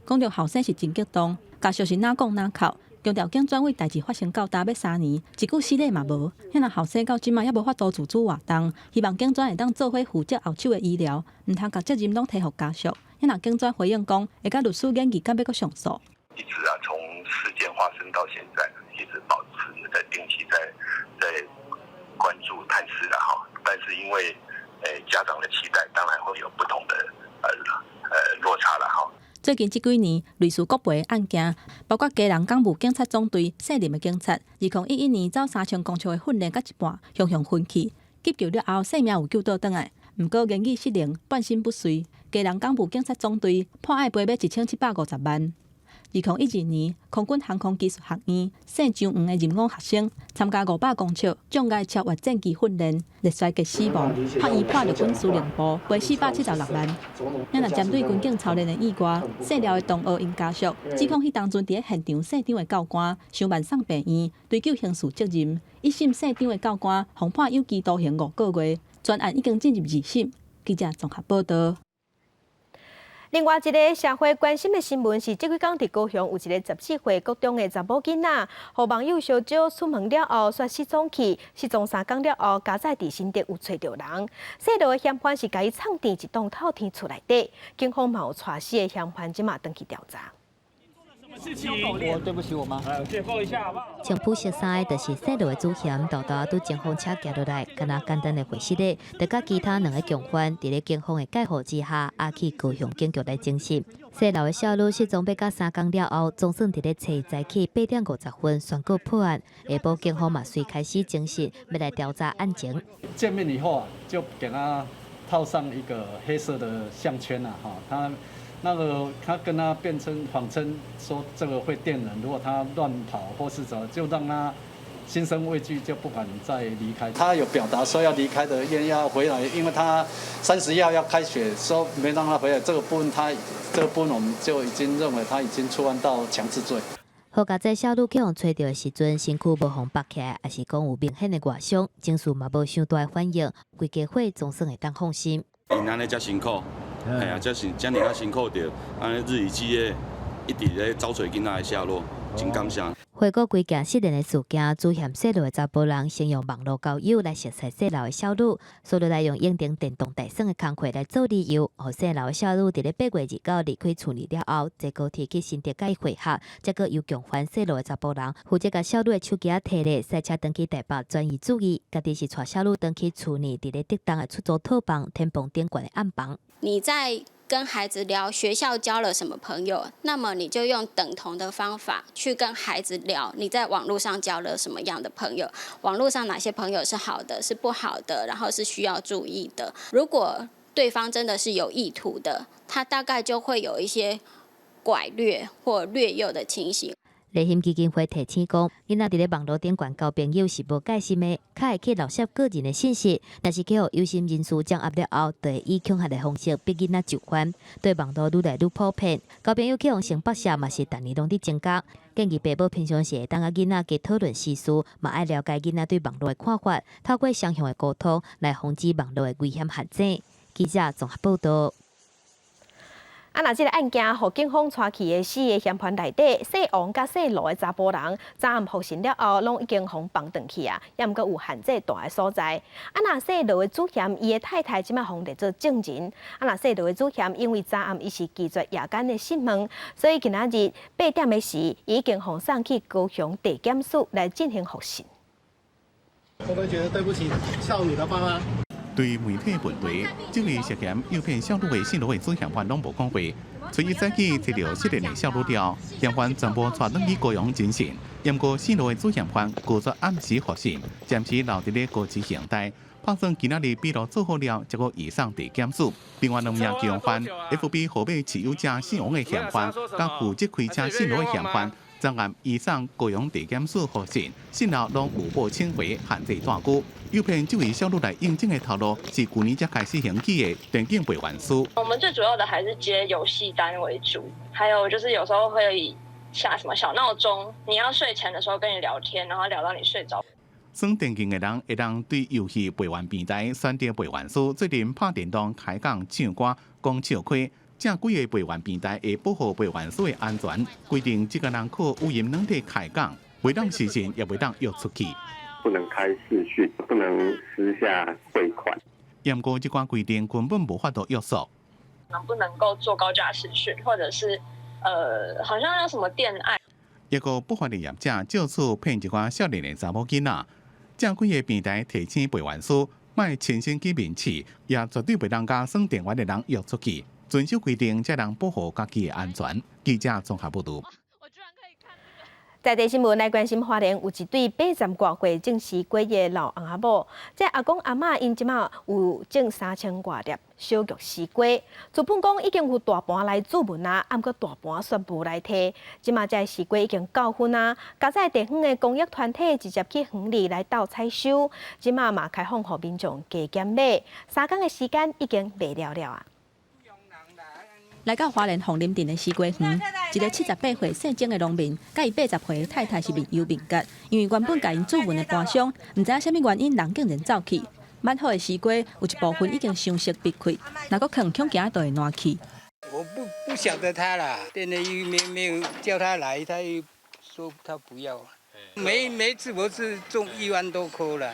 讲到后生是真激动，家属是哪讲哪哭，强调警专为代志发生到大要3年，一句实例嘛无。遐若后生到即马还无法度自主活动，希望警专会当做伙负责后手的医疗，唔通甲责任拢推互家属。遐若警专回应讲，会甲律师研究，敢要阁上诉。一直啊，从事件发生到现在，一直保持在定期在关注探视啦哈。但是因为家长的期待，当然会有不同的落差了哈。最近这几年，类似国赔的案件，包括基隆港务警察总队姓林的警察，2011年走3000公尺的训练，甲一半熊分去，急救了后性命有救倒转来，不过言语失灵，半身不遂。基隆港务警察总队判爱赔要1750万。2012年，空军航空技术学院姓张黄的任务学生参加500公尺障碍超越战机训练，烈衰极死亡，判伊判入军司令部赔476万。咱若针对军警操练的意外，姓廖的同学因家属指控迄当阵伫现场现场的教官伤慢送病院，追究刑事责任。一审现场的教官互判有期徒刑5个月，专案已经进入2审。记者综合报道。另外一个社会关心的新闻是，这几天伫高雄有一个14岁国中的查某囡仔，互网友相招出门了后却失踪去，失踪3天了后，家在伫新竹有找到人。细路的嫌犯是甲伊藏伫一栋透天厝内底，警方嘛有带死的嫌犯，即马登去调查。我对不起我妈。解构一下好不好？穿朴色衫的就是细路的主嫌，豆豆对警方车行落来，敢若简单的回失礼，就甲其他2个共犯，伫咧警方的介护之下，押去高雄警局来侦讯。细路的小女失踪要到3天了后，总算伫咧找早起8点50分宣告破案。下晡警方嘛随开始侦讯，要来调查案情。见面以后啊，就给他套上一个黑色的项圈啊，哈，他跟他谎称说这个会电人，如果他乱跑或是怎么，就让他心生畏惧，就不敢再离开。他有表达说要离开的，愿意要回来，因为他30号要开学，说没让他回来。这个部分我们就已经认为他已经触犯到强制罪。好家在小女去互找到的时阵，身躯无互拔起来，还是讲有明显的外伤，警署嘛无伤大的反应，规家伙总算会当放心。因安尼遮辛苦。哎呀，遮尔啊辛苦着，安尼日以继夜，一直咧找找囡仔的下落。真感谢。回顾规件失联的事件，主嫌细路的查甫人先用网络交友来熟悉细路的小女，所以来用用电动大省的工课来做理由，让细路的小女伫咧8月29离开厝里了后，坐高铁去新竹甲伊会合，结果又强还细路的查甫人负责甲小女的手机摕咧，赛车登去台北转移注意，家己是带小女登去厝里伫咧竹东的出租套房、天棚顶悬的暗房。你在跟孩子聊学校交了什么朋友，那么你就用等同的方法去跟孩子聊你在网络上交了什么样的朋友，网络上哪些朋友是好的，是不好的，然后是需要注意的。如果对方真的是有意图的，他大概就会有一些拐掠或掠诱的情形。立宪基金会提醒讲，囡仔伫咧网络顶交交朋友是无界心的，较会去漏摄个人的信息，但是去互有心人士掌握了后，就会以恐吓的方式逼囡仔就范。对网络愈来愈普遍，交朋友去互性剥削嘛是逐年拢伫增加。建议爸母平常时会当甲囡仔加讨论时事，嘛爱了解囡仔对网络的看法，透过双向的沟通来防止网络的危险发展。记者综合报道。若即个案件，互警方抓去的4个嫌犯内底，姓王甲姓罗的查甫人，昨暗复审了后，拢已经互放转去啊，也毋过有限制大的所在。若姓罗的主嫌，伊的太太即摆互列做证人。若姓罗的主嫌，因为昨暗伊是拒绝夜间的讯问，所以今仔日8点的时，已经互送去高雄地检署来进行复审。会不会觉得对不起少女的爸妈？对媒体问题，这位涉嫌诱骗小女的姓罗的主嫌犯拢无讲话。随伊早起摕到失联的小女了，嫌犯全部带转去高雄侦讯。不过姓罗的主嫌犯拒绝按时复审，暂时留伫咧高知刑台。拍算今仔日笔录做好了，结果移送地检署。另外2名嫌犯 ，FB 号码持有者姓王的嫌犯，甲负责开车姓罗的嫌犯。昨暗移送高雄地检署复审，信后拢无报请回，限制抓捕。诱骗这位小女来应征的头路是去年才开始行起的电竞陪玩师。我们最主要的还是接游戏单为主，还有就是有时候会下什么小闹钟，你要睡前的时候跟你聊天，然后聊到你睡着。耍电竞的人会当对游戏陪玩平台选择陪玩师，最近拍电动、开讲、唱歌、讲笑亏。正几个陪玩平台会保护陪玩师的安全，规定一个人可有任软体开讲，袂当视讯，也袂当约出去。不能开视讯，不能私下汇款。不过这款规定根本无法度约束。能不能够做高价视讯，或者是好像有什么电爱？一个不法的业者借此骗一寡少年的查某囡仔，正几个平台提醒陪玩师，莫亲身去面试，也绝对袂当甲耍电玩的人约出去。遵守规定，才能保护家己的安全。记者综合报道。在地新闻来关心花莲有一对80多岁正是过夜老翁仔某，这阿公阿嬷因即马有种3000多粒小玉丝瓜，主本讲已经有大盘来注文啊，毋过大盘却无来摕。即马这丝瓜已经9分啊，加在地方的公益团体直接去园里来斗采收，即马嘛开放互民众加减买，3天的时间已经卖了了啊。来到花莲凤林镇的丝瓜园，一个78岁姓曾的农民，甲伊80岁的太太是面有面隔，因为原本甲因注文的盘商，毋知影啥物原因，人竟然走去。满好的丝瓜有一部分已经伤色必开，若搁放恐惊就会烂去。我不晓得他啦，店内没有叫他来，他又说他不要。每一次我是种1万多颗了，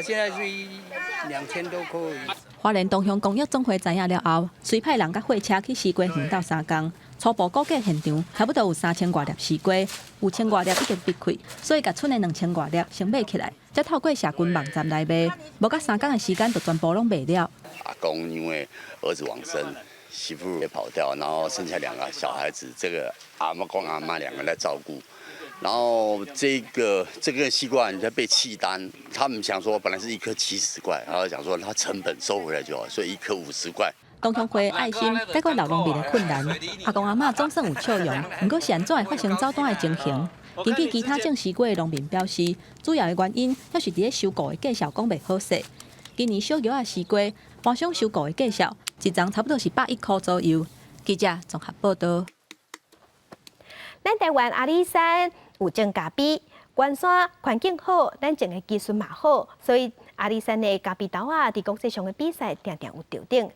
现在是2000多颗。花莲东乡公益总会知影了后，随派人甲货车去丝瓜园斗3工，初步估计现场差不多有3000多粒丝瓜，有1000多粒已经必开，所以甲剩的2000多粒先买起来，再透过社群网站来卖，无甲3工的时间就全部拢卖了。阿公因为儿子往生，媳妇也跑掉，然后剩下2个小孩子，这个阿嬷2个来照顾。然后这个西瓜人家被弃单，他们想说本来是1颗70块，然后想说他成本收回来就好，所以1颗50块。东乡会爱心解决老农民的困难，阿公阿嬷总算有笑容，不过是安怎会发生走单的情形？根据其他种丝瓜的农民表示，主要的原因还是伫咧收购的价钱讲袂好势。今年小玉仔丝瓜盘商收购的价钱，一丛差不多是110块左右。记者综合报道。咱台湾阿里山有种咖啡，关山环境好，咱种的技术嘛好，所以阿里山的咖啡豆啊，伫国际上的比赛常常有得顶。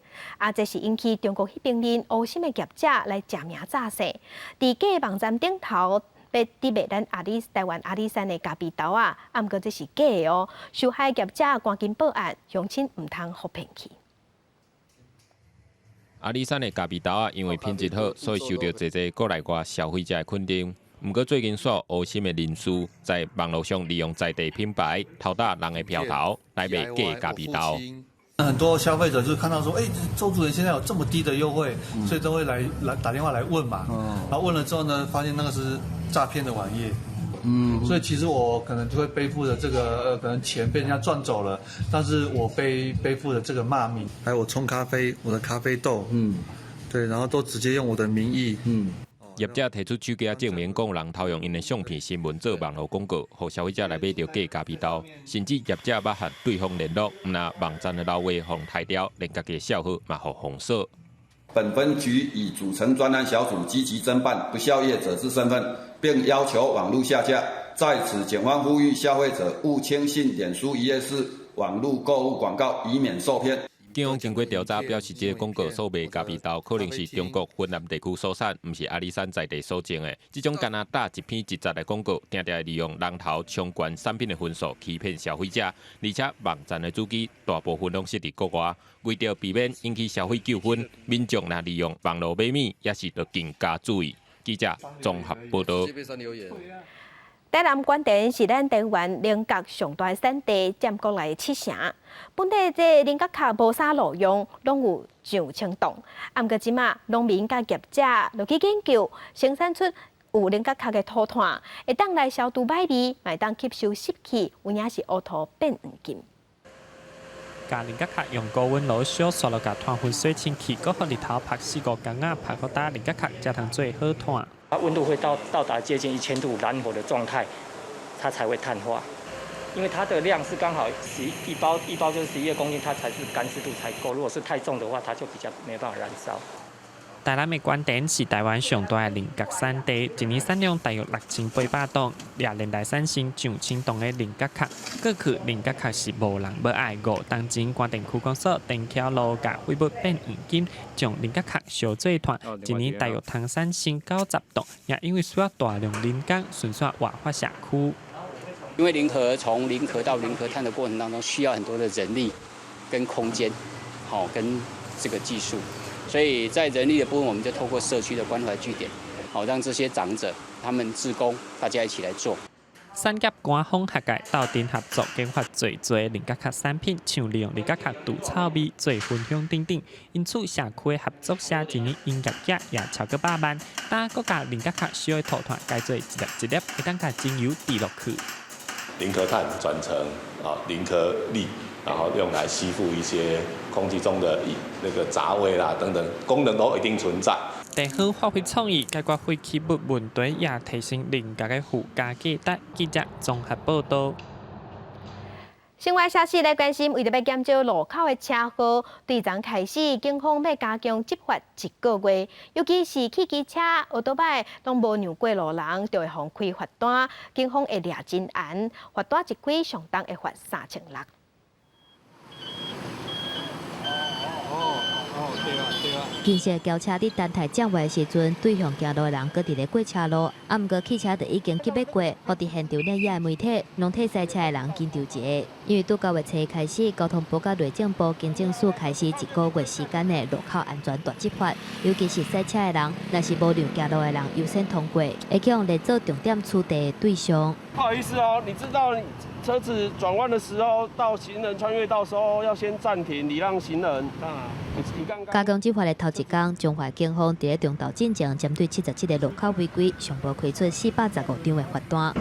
这是引起中国迄边人无心的业者来假名诈势，伫假网站顶头要抵卖咱台湾阿里山的咖啡豆啊，啊，毋过这是假的哦。受害业者赶紧报案，乡亲唔通互骗去。阿里山的咖啡豆啊，因为品质好，所以受到侪国内外消费者的肯定。不过最近所有心的人士在网络上利用在地品牌偷打人的票头来卖假咖啡豆。很多消费者就看到说，周主任现在有这么低的优惠，所以都会来打电话来问嘛。然后问了之后呢，发现那个是诈骗的网页。所以其实我可能就会背负着这个可能钱被人家赚走了，但是我背负着这个骂名，还有我冲咖啡，我的咖啡豆，对，然后都直接用我的名义，业者提出手机证明，讲人偷用因的相片、新闻做网络广告，让消费者来买到假咖啡豆，甚至业者捌和对方联络，那网站的老话互抬掉，连家己的笑话嘛互封锁。本分局已组成专案小组，积极侦办不肖业者之身份，并要求网络下架。在此，检方呼吁消费者勿轻信脸书一页式网络购物广告，以免受骗。警方经过调查，表示这个广告所卖咖啡豆可能是中国云南地区所产，不是阿里山在地所种的。这种干那打一篇一折的广告，常常利用人头冲关产品的分数，欺骗消费者。而且网站的主机大部分拢是伫国外，为着避免引起消费纠纷，民众若利用网络买米，也是要更加注意。记者综合报道。台南关田是咱台湾菱角上大产地，占国内7成。本地这菱角壳无啥路用，拢有上青冻。啊，毋过即马农民甲业者落去研究，生产出有菱角壳的土炭，会当来消毒歹味，会当吸收湿气，有影是乌土变黄金。甲菱角壳用高温炉烧，刷落甲炭粉水清气，搁互日头晒4、5天啊，晒好打菱角壳才通做好炭。它温度会到达接近1000度燃火的状态，它才会碳化。因为它的量是刚好一包就是12公斤，它才是干湿度才够。如果是太重的话，它就比较没办法燃烧。台南的关田是台湾上大的菱角产地，一年产量大约6800吨，历年来产生上千吨的菱角壳。过去菱角壳是无人要爱5当前关田区公所电桥路甲废物变黄金，将菱角壳烧做炭，一年大约通产生90吨，也因为需要大量菱角顺续外发社区。因为从零壳到零壳碳的过程当中，需要很多的人力跟空间，跟这个技术。所以在人力的部分，我们就透过社区的关怀据点，让这些长者他们志工大家一起来做。产业官方学界斗阵合作，研发最多菱角壳产品，像利用菱角壳除臭味、做分享等等。因此，社区的合作社一年营业额也超过100万。但各家菱角壳烧的土炭改做一粒一粒，会当甲精油滴落去。菱壳炭转成菱壳粒，然后用来吸附一些空气中的那个杂味啦等等，功能都一定存在。地方发挥创意，解决废弃物问题，也提升菱角的附加价值。记者综合报道。新闻消息来关心，为着要减少路口的车祸，对昨开始，警方要加强执法1个月，尤其是汽机车、奥多摆拢无让过路人，就会互开罚单。警方会抓真严，罚单一开上当会罚3600。近日轿车伫单台占位的时阵，对向行路的人搁伫咧过车路，毋过汽车就已经急要过，互伫现场咧野的媒体，拢替赛车的人惊着一下。因为拄9月初开始，交通部甲内政部警政署开始1个月时间的路口安全大执法，尤其是赛车的人，若是无让行路的人优先通过，会去用列做重点处理的对象。不好意思哦，你知道车子转弯的时候，到行人穿越道的时候，要先暂停礼让行人。加强执法的头一天，中华警方伫咧中道进前，针对77个路口违规，上报开出415张的罚单。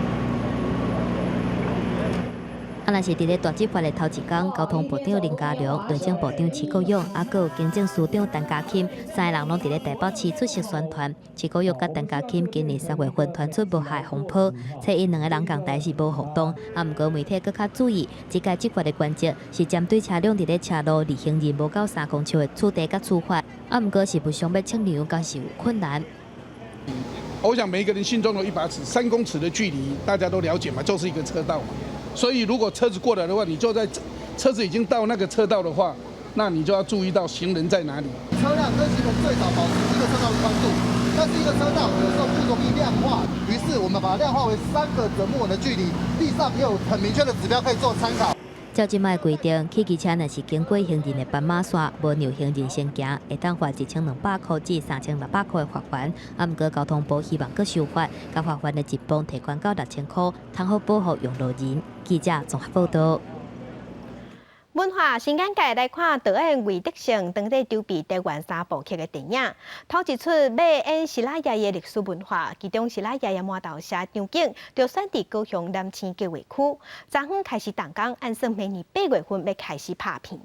若是伫咧大执法的头一天，交通部长林佳龙、内政部长徐国勇，还有警政署长陈家钦，3个人拢伫咧台北市出席宣传。徐国勇甲陈家钦今年3月份传出无害风波，且因2个人共台是无互动。毋过媒体搁较注意，这届执法的关键是针对车辆伫咧车路离行人无够3公尺的处理甲处罚。毋过是不想要清流，甲是有困难。我想每一个人心中有一把尺，3公尺的距离大家都了解嘛，就是一个车道嘛。所以如果车子过来的话，你就在车子已经到那个车道的话，那你就要注意到行人在哪里。车辆跟行人最少保持这个车道的宽度。但是一个车道有时候不容易量化，于是我们把它量化为3个折木纹的距离，地上也有很明确的指标可以做参考。照即卖规定，汽机车若是经过行人的斑马线，无让行人先行，会当罚1200块至3600块的罚款。啊，毋过交通部希望搁修法，甲罚款的一磅提悬到6000块，通好保护用路人。记者综合报道。文化新眼界来看导演魏德胜当地筹备台湾3部曲的电影，头一出要演希拉雅的历史文化，其中希拉雅的麻豆社场景就选伫高雄南青计划区，昨昏开始动工，按算明年8月份要开始拍片。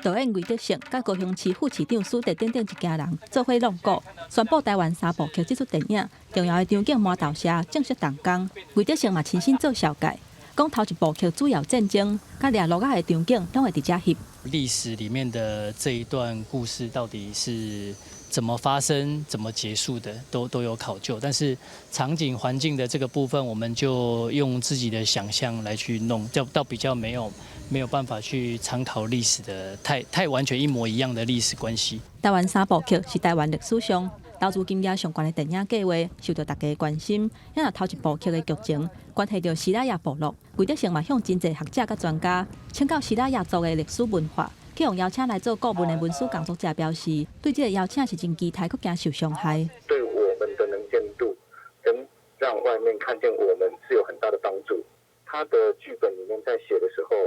导演魏德胜甲高雄市副市长苏德等等一家人做伙弄股，宣布台湾3部曲这出电影重要的场景麻豆社正式动工。魏德胜嘛亲身做小介，讲头一部曲主要战争甲掠落的场景拢会伫遮翕。历史里面的这一段故事到底是怎么发生、怎么结束的，都有考究。但是场景环境的这个部分，我们就用自己的想象来去弄，倒比较没有办法去参考历史的太完全一模一样的历史关系。台湾3部曲是台湾历史上投资金额上悬的电影计划，受到大家关心。因为头一部曲的剧情关系到希拉雅部落，魏德胜嘛向真侪学者甲专家请教希拉雅族的历史文化。去用邀请来做顾问的文书工作者表示，对这个邀请是真期待，佫惊受伤害。对我们的能见度跟让外面看见我们是有很大的帮助。他的剧本里面在写的时候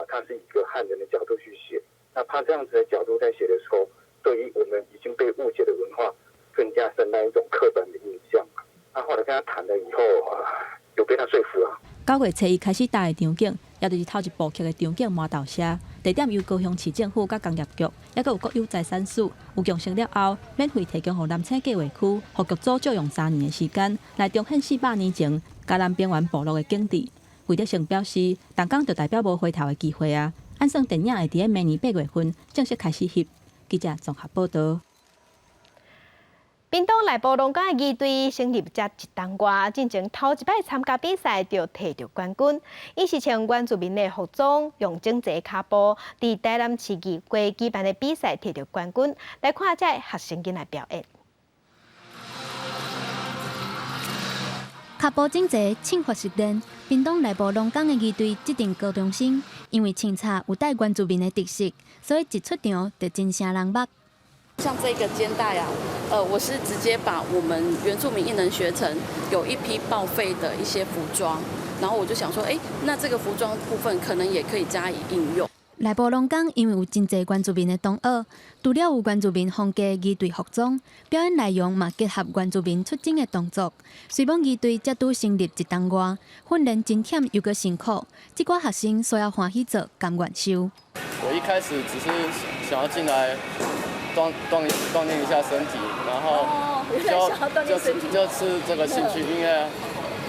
他是以一个汉人的角度去写，那他这样子的角度在写的时候，对于我们已经被误解的文化更加深那一种刻板的印象。那后来跟他谈了以后有被他说服啊。9月初1开始搭的场景，也就是头一部曲的场景麻豆社，地点由高雄市政府甲工业局，也佮有国有财产署有强成了后，免费提供予南青计划区，互剧组借用3年的时间来重现400年前嘉南边缘部落的景致。魏德胜表示，动工就代表无回头的机会啊！按算电影会伫明年8月份正式开始翕。记者综合报道。屏东内部龙岗的二队成立才1冬外，进前头一摆参加比赛就摕到冠军。伊是穿原住民的服装，用整齐脚步，伫台南市议会举办的比赛摕到冠军。来看这学生囡仔表演。脚步整齐，穿法熟练。屏东内部龙岗的二队这阵高中生，因为穿插有带原住民的特色，所以一出场就真声人目。像这个肩带啊，我是直接把我们原住民艺能学程有一批报废的一些服装，然后我就想说，那这个服装部分可能也可以加以应用。内部龙岗因为有真侪原住民的同学，除了有原住民风格二队服装，表演内容嘛结合原住民出征的动作。虽然二队才拄成立1冬外，训练真忝又阁辛苦，这寡学生所要欢喜做，甘愿受。我一开始只是想要进来锻炼一下身体，然后就吃这个兴趣音乐，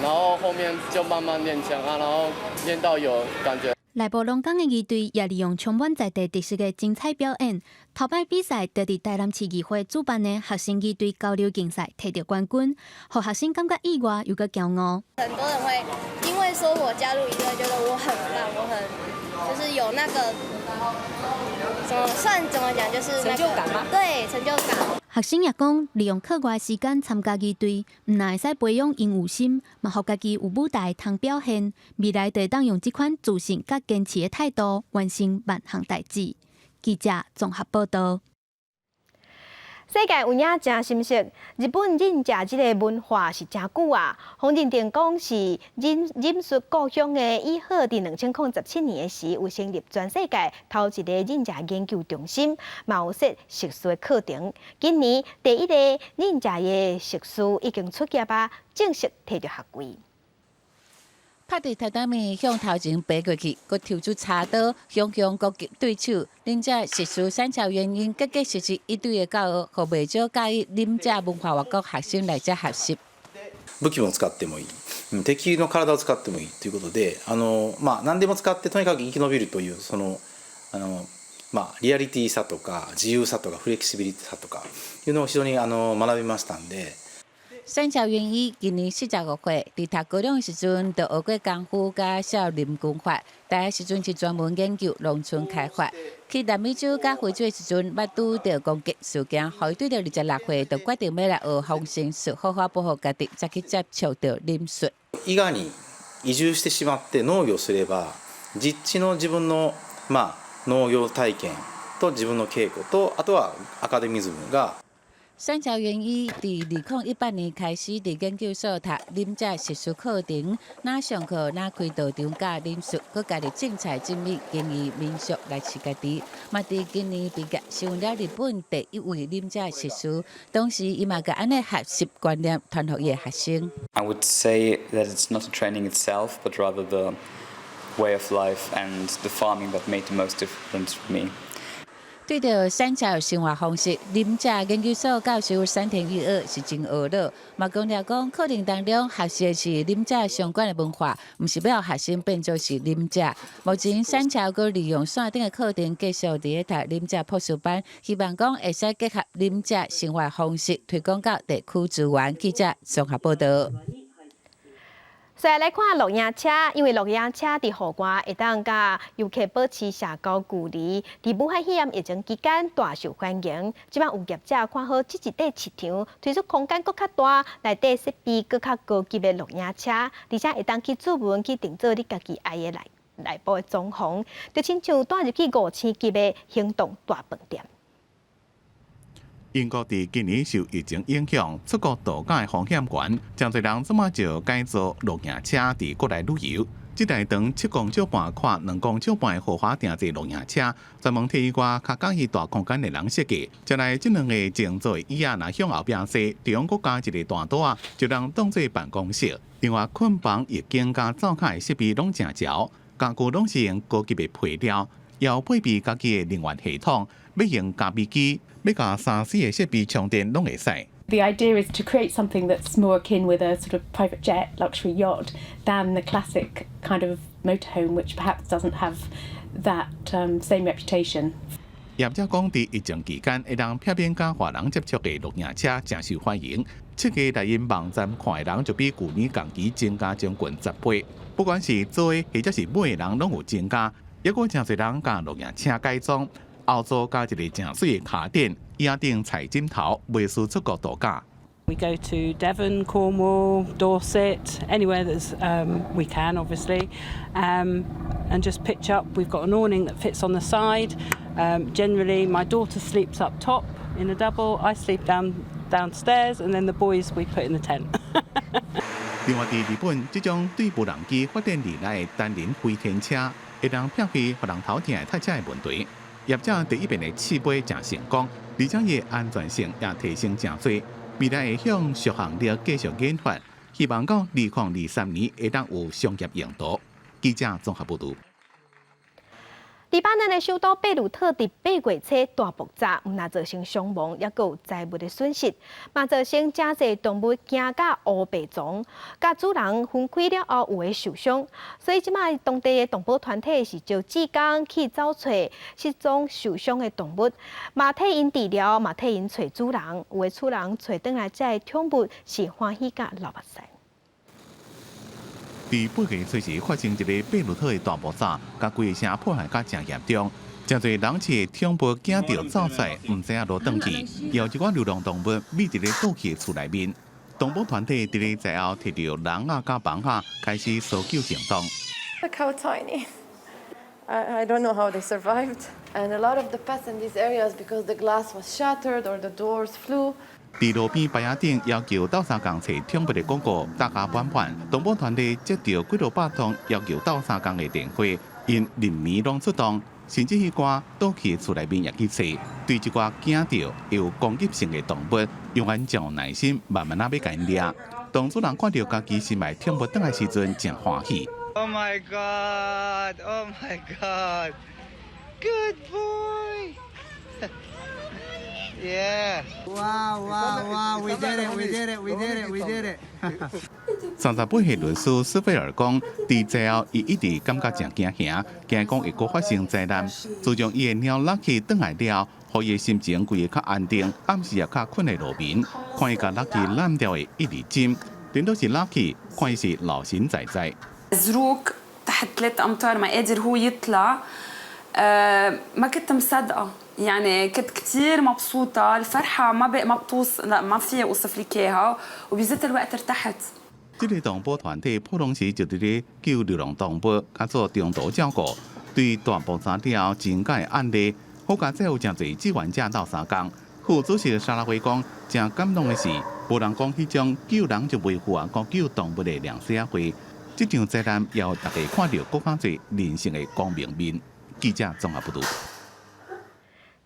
然后后面就慢慢练枪然后练到有感觉。内部龙岗的二队也利用充满在地特色的精彩表演，头摆比赛就伫台南市议会主办的学生二队交流竞赛摕到冠军，让学生感觉意外又阁骄傲。很多人会因为说我加入一队，觉得我很棒，我很就是有那个怎么讲，就是成就感吗？对，成就感。学生也讲，利用课外时间参加二队，唔但会使培养应有心，嘛互家己有舞台通表现。未来就当用这款自信甲坚持的态度，完成万项代志。记者综合报道。世界有影真深色，日本忍者这个文化是真久啊。洪认定讲是忍术故乡的伊贺，伫2007年时有成立全世界头一个忍者研究中心，嘛有设食术的课程。今年第一个忍者的食术已经出业啊，正式摕到学位。拍伫台南面向头前爬过去，佮抽出插刀，向各级对手。忍者实施3条原因，结果实施一堆的教学，互未少介意忍者文化外国学生来遮学习。武器も使ってもいい、敵の体を使ってもいいということで、何でも使ってとにかく生き延びるというリアリティさとか自由さとかフレキシビリティさとかいうのを非常に学びましたんで。3条原因今年45岁，伫读高中的时阵，就学过功夫甲少林功法。大学时阵是专门研究农村开发，去南美洲甲非洲时阵，捌拄到攻击事件，后对到26岁，就决定要来学防身术，好好保護家己，再去接觸到林術。伊賀に移住してしまって農業すれば、実地の自分の農業体験と自分の稽古と、あとはアカデミズムが。三桥元一伫2018年开始伫研究所读林者实术课程，哪上课哪开道场教林术，佮家己精彩精密经营民俗来饲家己。嘛伫今年毕业，成为了日本第1位林者实术。同时，伊嘛甲安尼学习观念传互伊的学生。I would say that it's not the training itself, but rather the way of life and the farming that made the most difference for me. 对着三桥生活方式，林者研究所教授山田裕二是真学老，嘛强调讲课程当中学习的是林者相关的文化，唔是要学生变做是林者。目前三桥佮利用线顶的课程继续伫咧读林者朴素班，希望讲会使结合林者生活方式推广到地区资源。记者综合报道。再来看录影车，因为录影车伫户外会当甲游客保持社交距离，伫武汉肺炎疫情期间大受欢迎。即摆有业者看好这一块市场，推出空间搁较大、内底设备搁较高级的录影车，而且会当去注文去订做你家己爱的内部的装潢，就亲像带入去5000级的行动大饭店。英国伫今年受疫情影响，出国度假的风险悬，真侪人即马就改造录影车伫国内旅游。这台长7公尺半、宽2公尺半的豪华定制录影车，专门替我较介意大空间的人设计。将来这两个静坐椅仔，若向后边坐，中国加一个大桌啊，就当当做办公室。另外，困房、浴巾加灶卡的设备拢正潮，家具拢是用高级的配料，要配备家己的能源系统，要用咖啡机。要甲3C 的设备充电拢会使。The idea is to create something that's more akin with a sort of private jet, luxury yacht, than the classic kind of motorhome, which perhaps doesn't have that same reputation. 业者讲，伫疫情期间，会当片面甲华人接触的录影车真受欢迎，设计内因网站看的人就比去年同期增加将近10倍。不管是做或者是买的人拢有增加，抑个真侪人甲录影车改装。后座加一个正水的卡垫，椅顶菜枕头，袂输出国度假。We go to Devon, Cornwall, Dorset, anywhere that's we can, obviously, and just pitch up. We've got an awning that fits on the side. Generally, my daughter sleeps up top in a double. I sleep downstairs, and then the boys we put in the tent. 另外，伫日本，这种对无人机发电而来的单人飞天车，会当避开互人头疼的塞车的问题。业者第一遍的试飞真成功，而且伊安全性也提升真多。未来会向续航力继续研发，希望到2023年会当有商业用途。记者综合报道。黎巴嫩的首都贝鲁特伫8月初大爆炸，唔但造成伤亡，也有财物的损失，嘛造成真侪动物惊甲乌白撞，甲主人分开了后有诶受伤。所以即卖当地的动保团体是就志工去找找失踪受伤的动物，嘛替因治疗，嘛替因找主人。有诶主人找倒来这宠物是欢喜甲流目屎。伫8月初时发生一个贝鲁特的大爆炸，甲规个城破坏甲真严重，真侪人饲宠物惊到走出，唔知影落倒去，有一寡流浪动物匿伫咧倒去的厝内面。动保团体伫咧在后摕到人啊甲房啊，开始搜救行动。Look how tiny. I don't know how they survived. And a lot of the pets in these areas, because the glass was shattered or the doors flew. 伫路边牌仔顶要求斗相共找宠物的广告，大家版版。动保团体接到几多百通要求斗相共的电话，因连暝拢出动，甚至迄寡倒去厝内面也去找，对一寡惊到有攻击性的动物，永远将有耐心慢慢啊要甲因抓。当主人看到家己心爱宠物倒来时阵，真欢喜。Oh my god! Oh my god! Good boy! Yeah! Wow! Wow! Wow! We did it! We did it! We did it! We did it! 38岁律师斯菲尔讲，伫最后伊一直感觉真惊吓，惊讲会阁发生灾难。自从伊的猫落去倒来了，互伊的心情规个较安定，暗时也较困在路边。看伊甲落去烂掉的一粒针，顶多是落去，看伊是老神在在。زروق تحت 3 أمتار ما قادر هو يطلع ما كنت مصدقة يعني كنت كتير مبسوطة الفرحة ما بتوص لا ما في أوصف لك إياها وبذات الوقت ارتحت 这个动保团体普通时就伫咧救流浪动物，甲做中途照顾，对大埔三条真解案例，好加这有真侪志愿者斗相共。副主席沙拉辉讲，真感动的是，无人讲迄种救人就维护啊，国救动物的良社会，这场灾难也让大家看到更加侪人性的光明面。记者综合报道。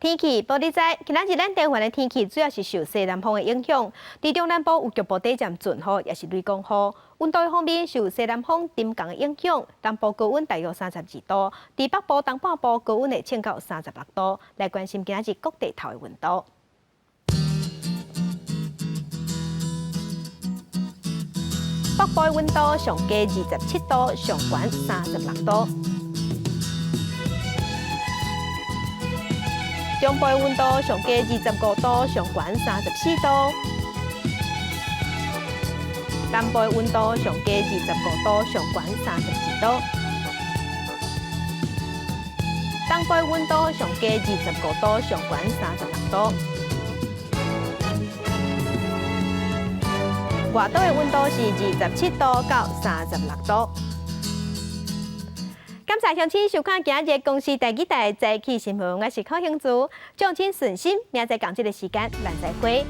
天气报你知，今仔日咱台湾的天气主要是受西南风的影响，在中南部有局部地阵阵雨，也是雷公雨。温度方面受西南风沉降的影响，东部高温大约32度，在北部东半部高温会升到36度。来关心今仔日各地头的温度。北部的温度上低27度，上悬36度。中部的温度上低25度，上悬34度；南部的温度上低25度，上悬32度；东部的温度上低25度，上悬36度；外岛的温度是27度到36度。感谢乡亲收看今日公视第几台早起新闻，我是柯兴竹，众亲顺心，明仔同一个时间咱再会。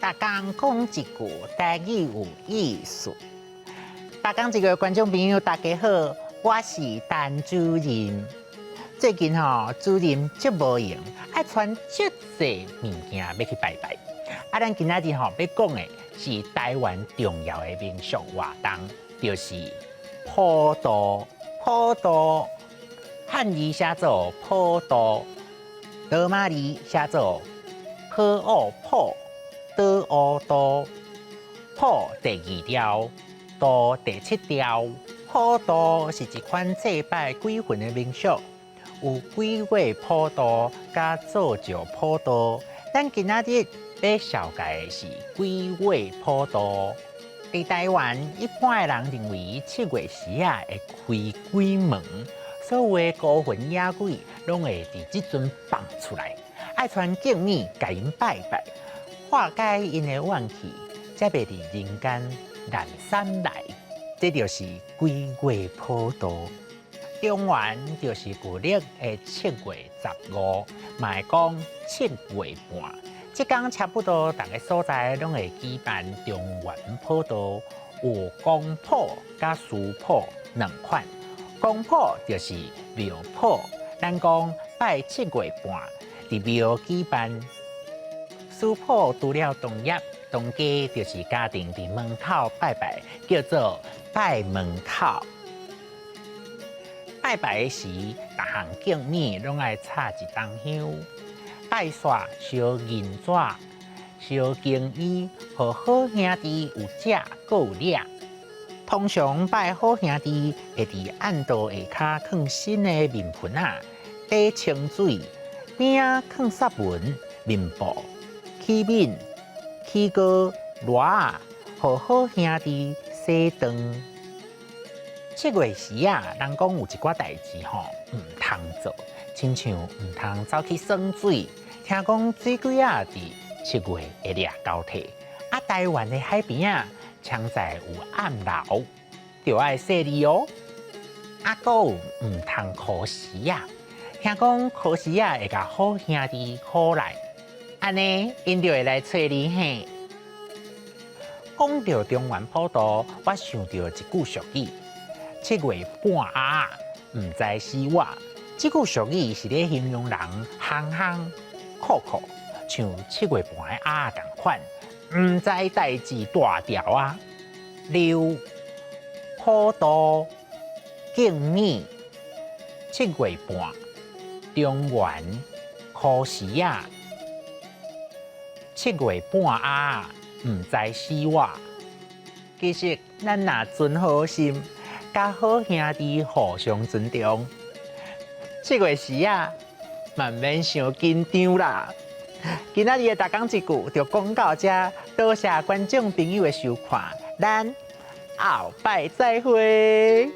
大家讲一句台语有意思。大家一个观众朋友，大家好，我是陈主任。最近主任足无闲，爱传足济物件要去拜拜。咱今仔日要讲的是台湾重要的民俗活动，就是普渡。普渡汉字写作普渡，罗马字写作普奥普。倒乌渡，普第2条，渡第7条。普渡是一款祭拜鬼魂的民俗，有鬼月普渡甲造就普渡。咱今仔日要绍介的是鬼月普渡。在台湾，一般的人认为7月时会开鬼门，所有的孤魂野鬼拢会伫即阵放出来，爱传敬米，甲因拜拜。化解因的怨气，才袂伫人间难散来。这就是鬼月普渡。中原就是旧历的7月15，嘛会讲7月半。即天差不多，逐个所在拢会举办中原普渡，有公普甲私普2款。公普就是庙普，咱讲拜7月半，伫庙举办。私普除了同业，同家就是家庭伫门口拜拜，叫做拜门口。拜拜时，逐项敬米拢爱插一灯香，拜煞烧银纸，烧金衣，和好兄弟有食够有俩。通常拜好兄弟会伫暗道下骹放新的面盆啊，底清水，边仔放煞文面布。起面、起锅、热啊，和好兄弟洗肠。7月时啊，人讲有一寡代志唔通做，亲像唔通走去耍水。听讲水鬼啊，伫7月会掠交替。台湾的海边啊，常在有暗流，就爱洗哩哦。还有唔通考试啊，听讲考试啊会甲好兄弟考来。安尼因就会来找你嘿。讲到中原普渡，我想到一句俗语：7月半鸭，唔知死活。这句俗语是咧形容人憨憨酷酷，像7月半的鸭同款，唔知代志大条啊。六普渡敬米，7月半中原考试啊，7月半鸭唔知死活。其实咱若存好心，甲好兄弟互相尊重，7月时啊，慢免伤紧张啦。今仔日的大讲一句就讲到这，多谢观众朋友的收看，咱后摆再会。